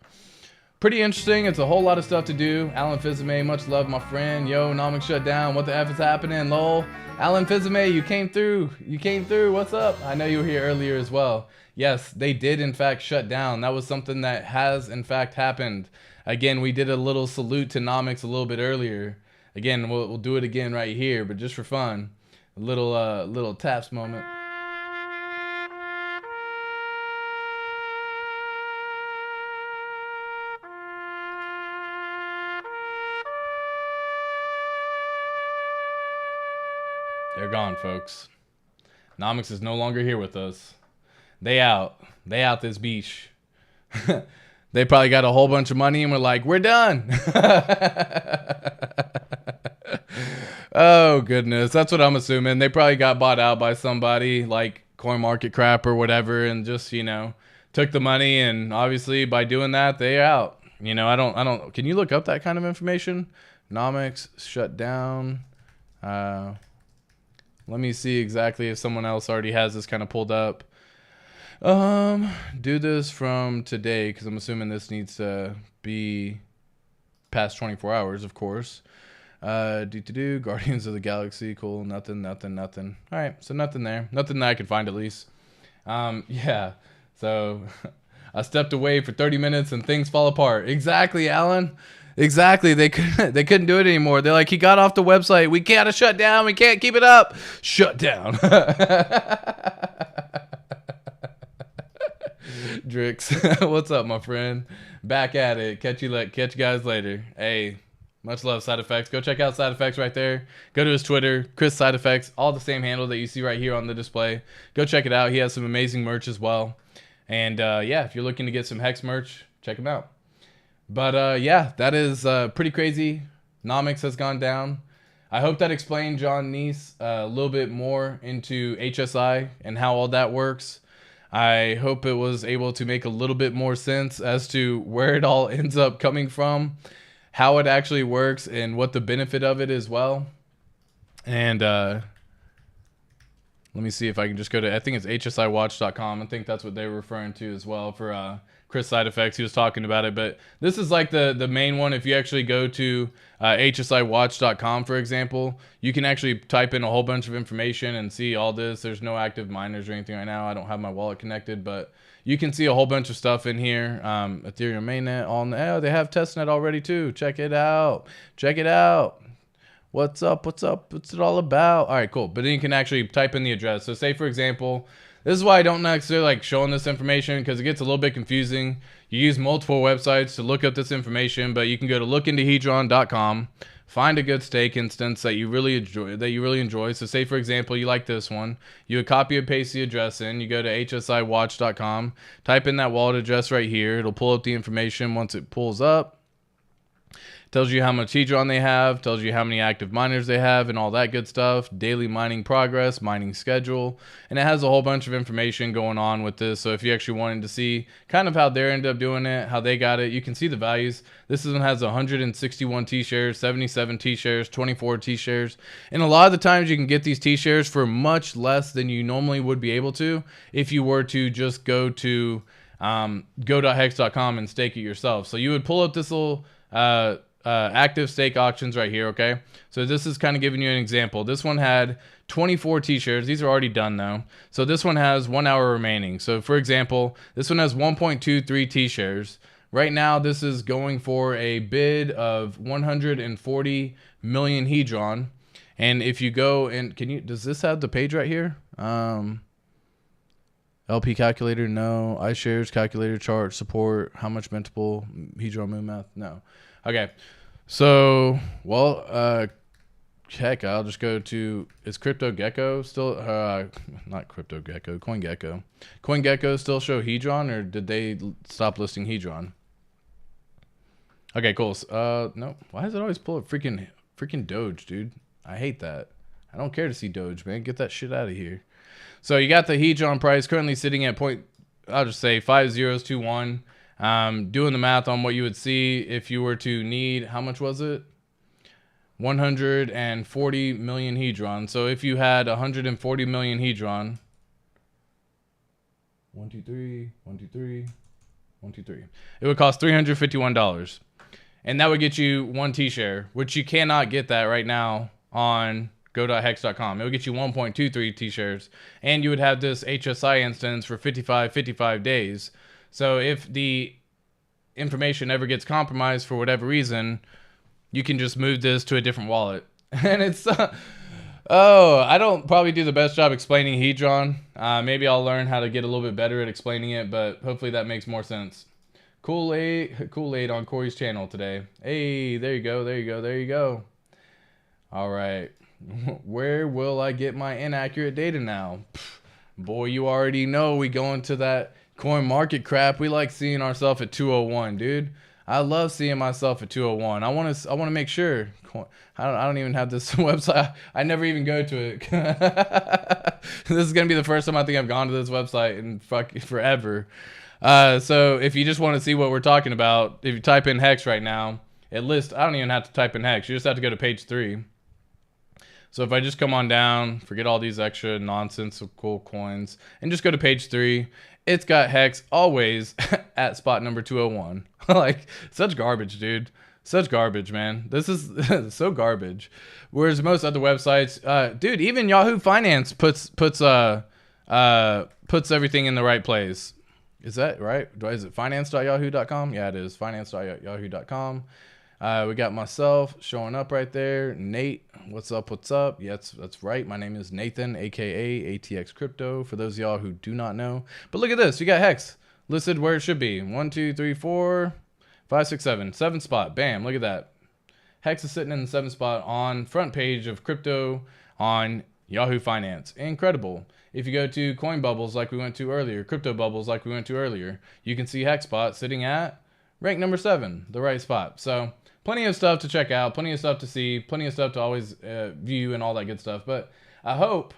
Speaker 1: Pretty interesting. It's a whole lot of stuff to do. Alan Fizime, much love, my friend. Yo, Nomic shut down. What the F is happening, lol? Alan Fizime, you came through. You came through. What's up? I know you were here earlier as well. Yes, they did, in fact, shut down. That was something that has, in fact, happened. Again, we did a little salute to Nomics a little bit earlier. Again, we'll do it again right here, but just for fun. A little taps moment. They're gone, folks. Nomics is no longer here with us. They out this beach. They probably got a whole bunch of money and were like, we're done. Oh, goodness. That's what I'm assuming. They probably got bought out by somebody like CoinMarketCap or whatever and just, took the money. And obviously by doing that, they're out. I don't, can you look up that kind of information? Nomics shut down. Let me see exactly if someone else already has this kind of pulled up. Do this from today, because I'm assuming this needs to be past 24 hours, of course. Guardians of the Galaxy, cool. Nothing. All right, so nothing there. Nothing that I could find, at least. Yeah, so I stepped away for 30 minutes and things fall apart. Exactly, Alan. Exactly. They couldn't do it anymore. They're like, he got off the website. We gotta shut down. We can't keep it up. Shut down. Drix, what's up, my friend? Back at it. Catch you guys later. Hey, much love, Side Effects. Go check out Side Effects right there. Go to his Twitter, Chris Side Effects, all the same handle that you see right here on the display. Go check it out. He has some amazing merch as well. And yeah, if you're looking to get some Hex merch, check him out. But yeah, that is pretty crazy. Nomics has gone down. I hope that explained John Neese a little bit more into HSI and how all that works. I hope it was able to make a little bit more sense as to where it all ends up coming from, how it actually works, and what the benefit of it is well. And let me see if I can just go to, I think it's hsiwatch.com. I think that's what they were referring to as well for Chris Side Effects. He was talking about it, but this is like the main one. If you actually go to hsiwatch.com, for example, you can actually type in a whole bunch of information and see all this. There's no active miners or anything right now. I don't have my wallet connected, but you can see a whole bunch of stuff in here. Ethereum mainnet on they have testnet already too. Check it out. Check it out. What's up? What's up? What's it all about? All right, cool. But then you can actually type in the address. So say, for example, this is why I don't necessarily like showing this information, because it gets a little bit confusing. You use multiple websites to look up this information, but you can go to lookintohedron.com, find a good stake instance that you really enjoy. So say, for example, you like this one. You would copy and paste the address in. You go to hsiwatch.com, type in that wallet address right here. It'll pull up the information. Once it pulls up, tells you how much Hedron they have, tells you how many active miners they have, and all that good stuff. Daily mining progress, mining schedule, and it has a whole bunch of information going on with this. So if you actually wanted to see kind of how they ended up doing it, how they got it, you can see the values. This one has 161 T-shares, 77 T-shares, 24 T-shares, and a lot of the times you can get these T-shares for much less than you normally would be able to if you were to just go to go.hex.com and stake it yourself. So you would pull up this little active stake auctions right here. Okay, so this is kind of giving you an example. This one had 24 T-shares. These are already done though. So this one has 1 hour remaining. So for example, this one has 1.23 T-shares. Right now, this is going for a bid of 140 million Hedron. And if you go and does this have the page right here? LP calculator, no. iShares calculator, chart, support, how much mintable, Hedron moon math, no. Okay, so, well, heck, I'll just go to, is CryptoGecko still, not CryptoGecko, CoinGecko. CoinGecko still show Hedron, or did they stop listing Hedron? Okay, cool. No, why does it always pull up freaking Doge, dude? I hate that. I don't care to see Doge, man. Get that shit out of here. So you got the Hedron price currently sitting at I'll just say 5021. Doing the math on what you would see if you were to need, how much was it? 140 million Hedron. So if you had 140 million Hedron, 1, 2, 3, 1, 2, 3, 1, 2, 3. It would cost $351. And that would get you 1 T-share, which you cannot get that right now on go.hex.com. It would get you 1.23 T-shares, and you would have this HSI instance for 55 days. So if the information ever gets compromised for whatever reason, you can just move this to a different wallet. And it's I don't probably do the best job explaining Hedron. Maybe I'll learn how to get a little bit better at explaining it, but hopefully that makes more sense. Kool-Aid on Corey's channel today. Hey, there you go. All right. Where will I get my inaccurate data now? Boy, you already know we go into that coin market crap. We like seeing ourselves at 201, dude. I love seeing myself at 201. I want to make sure. I don't even have this website. I never even go to it. This is gonna be the first time I think I've gone to this website in forever. So if you just want to see what we're talking about, if you type in Hex right now, it lists. I don't even have to type in Hex. You just have to go to page 3. So if I just come on down, forget all these extra nonsensical coins, and just go to page 3, it's got Hex always at spot number 201. Like, such garbage, dude. Such garbage, man. This is so garbage. Whereas most other websites, dude, even Yahoo Finance puts everything in the right place. Is that right? Is it finance.yahoo.com? Yeah, it is. Finance.yahoo.com. We got myself showing up right there. Nate, what's up? What's up? Yes, that's right. My name is Nathan, aka ATX Crypto. For those of y'all who do not know, but look at this. You got Hex listed where it should be. 1, 2, 3, 4, 5, 6, 7. 7th spot. Bam. Look at that. Hex is sitting in the 7th spot on front page of crypto on Yahoo Finance. Incredible. If you go to Coin Bubbles like we went to earlier, Crypto Bubbles like we went to earlier, you can see HexSpot sitting at rank number 7, the right spot. So plenty of stuff to check out, plenty of stuff to see, plenty of stuff to always view and all that good stuff. But I hope,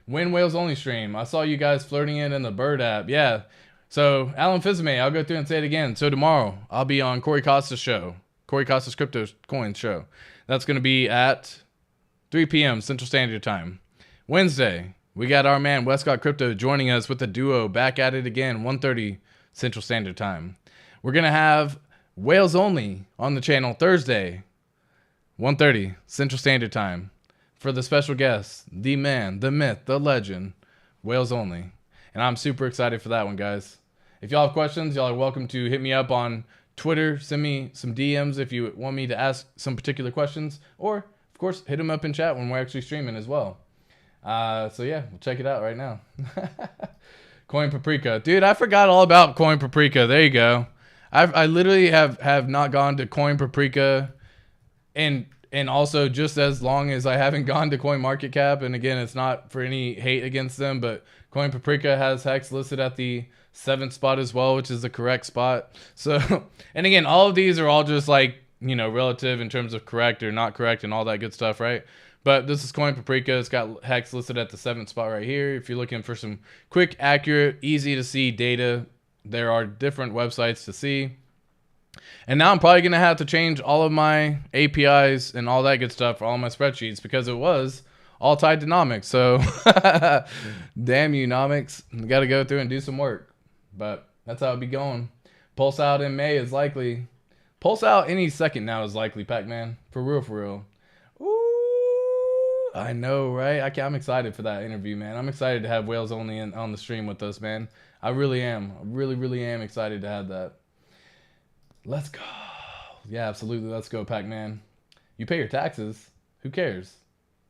Speaker 1: Win Whales Only stream. I saw you guys flirting it in the Bird app. Yeah. So Alan Fizime, I'll go through and say it again. So tomorrow I'll be on Corey Costa's show, Corey Costa's Crypto Coins show. That's going to be at 3 p.m. Central Standard Time. Wednesday, we got our man Westcott Crypto joining us with the duo back at it again, 1:30 Central Standard Time. We're going to have Whales Only on the channel Thursday, 1:30 Central Standard Time. For the special guest, the man, the myth, the legend, Whales Only. And I'm super excited for that one, guys. If y'all have questions, y'all are welcome to hit me up on Twitter. Send me some DMs if you want me to ask some particular questions. Or, of course, hit them up in chat when we're actually streaming as well. So yeah, we'll check it out right now. Coin Paprika. Dude, I forgot all about Coin Paprika. There you go. I literally have not gone to Coin Paprika and also just as long as I haven't gone to Coin Market Cap. And again, it's not for any hate against them, but Coin Paprika has Hex listed at the 7th spot as well, which is the correct spot. So, and again, all of these are all just like, you know, relative in terms of correct or not correct and all that good stuff, right? But this is Coin Paprika. It's got Hex listed at the 7th spot right here. If you're looking for some quick, accurate, easy to see data, there are different websites to see. And now I'm probably going to have to change all of my APIs and all that good stuff for all my spreadsheets because it was all tied to Nomics. So damn you, Nomics. You got to go through and do some work. But that's how it be going. Pulse out in May is likely. Pulse out any second now is likely, Pac-Man. For real, for real. Ooh, I know, right? I'm excited for that interview, man. I'm excited to have Whales Only on the stream with us, man. I really am. I really, really am excited to have that. Let's go. Yeah, absolutely. Let's go, Pac-Man. You pay your taxes. Who cares?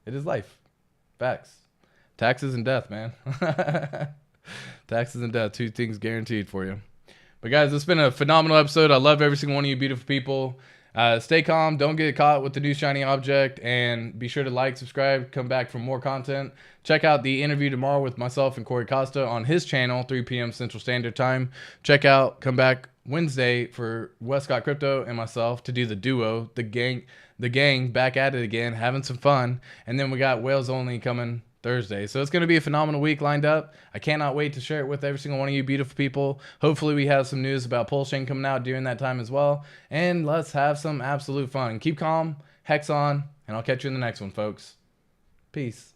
Speaker 1: It is life. Facts. Taxes and death, man. Taxes and death. 2 things guaranteed for you. But guys, it's been a phenomenal episode. I love every single one of you beautiful people. Stay calm. Don't get caught with the new shiny object. And be sure to like, subscribe, come back for more content. Check out the interview tomorrow with myself and Corey Costa on his channel, 3 p.m. Central Standard Time. Check out, come back Wednesday for Westcott Crypto and myself to do the duo, the gang back at it again, having some fun. And then we got Whales Only coming Thursday. So it's going to be a phenomenal week lined up. I cannot wait to share it with every single one of you beautiful people. Hopefully we have some news about PulseChain coming out during that time as well. And let's have some absolute fun. Keep calm, Hex on, and I'll catch you in the next one, folks. Peace.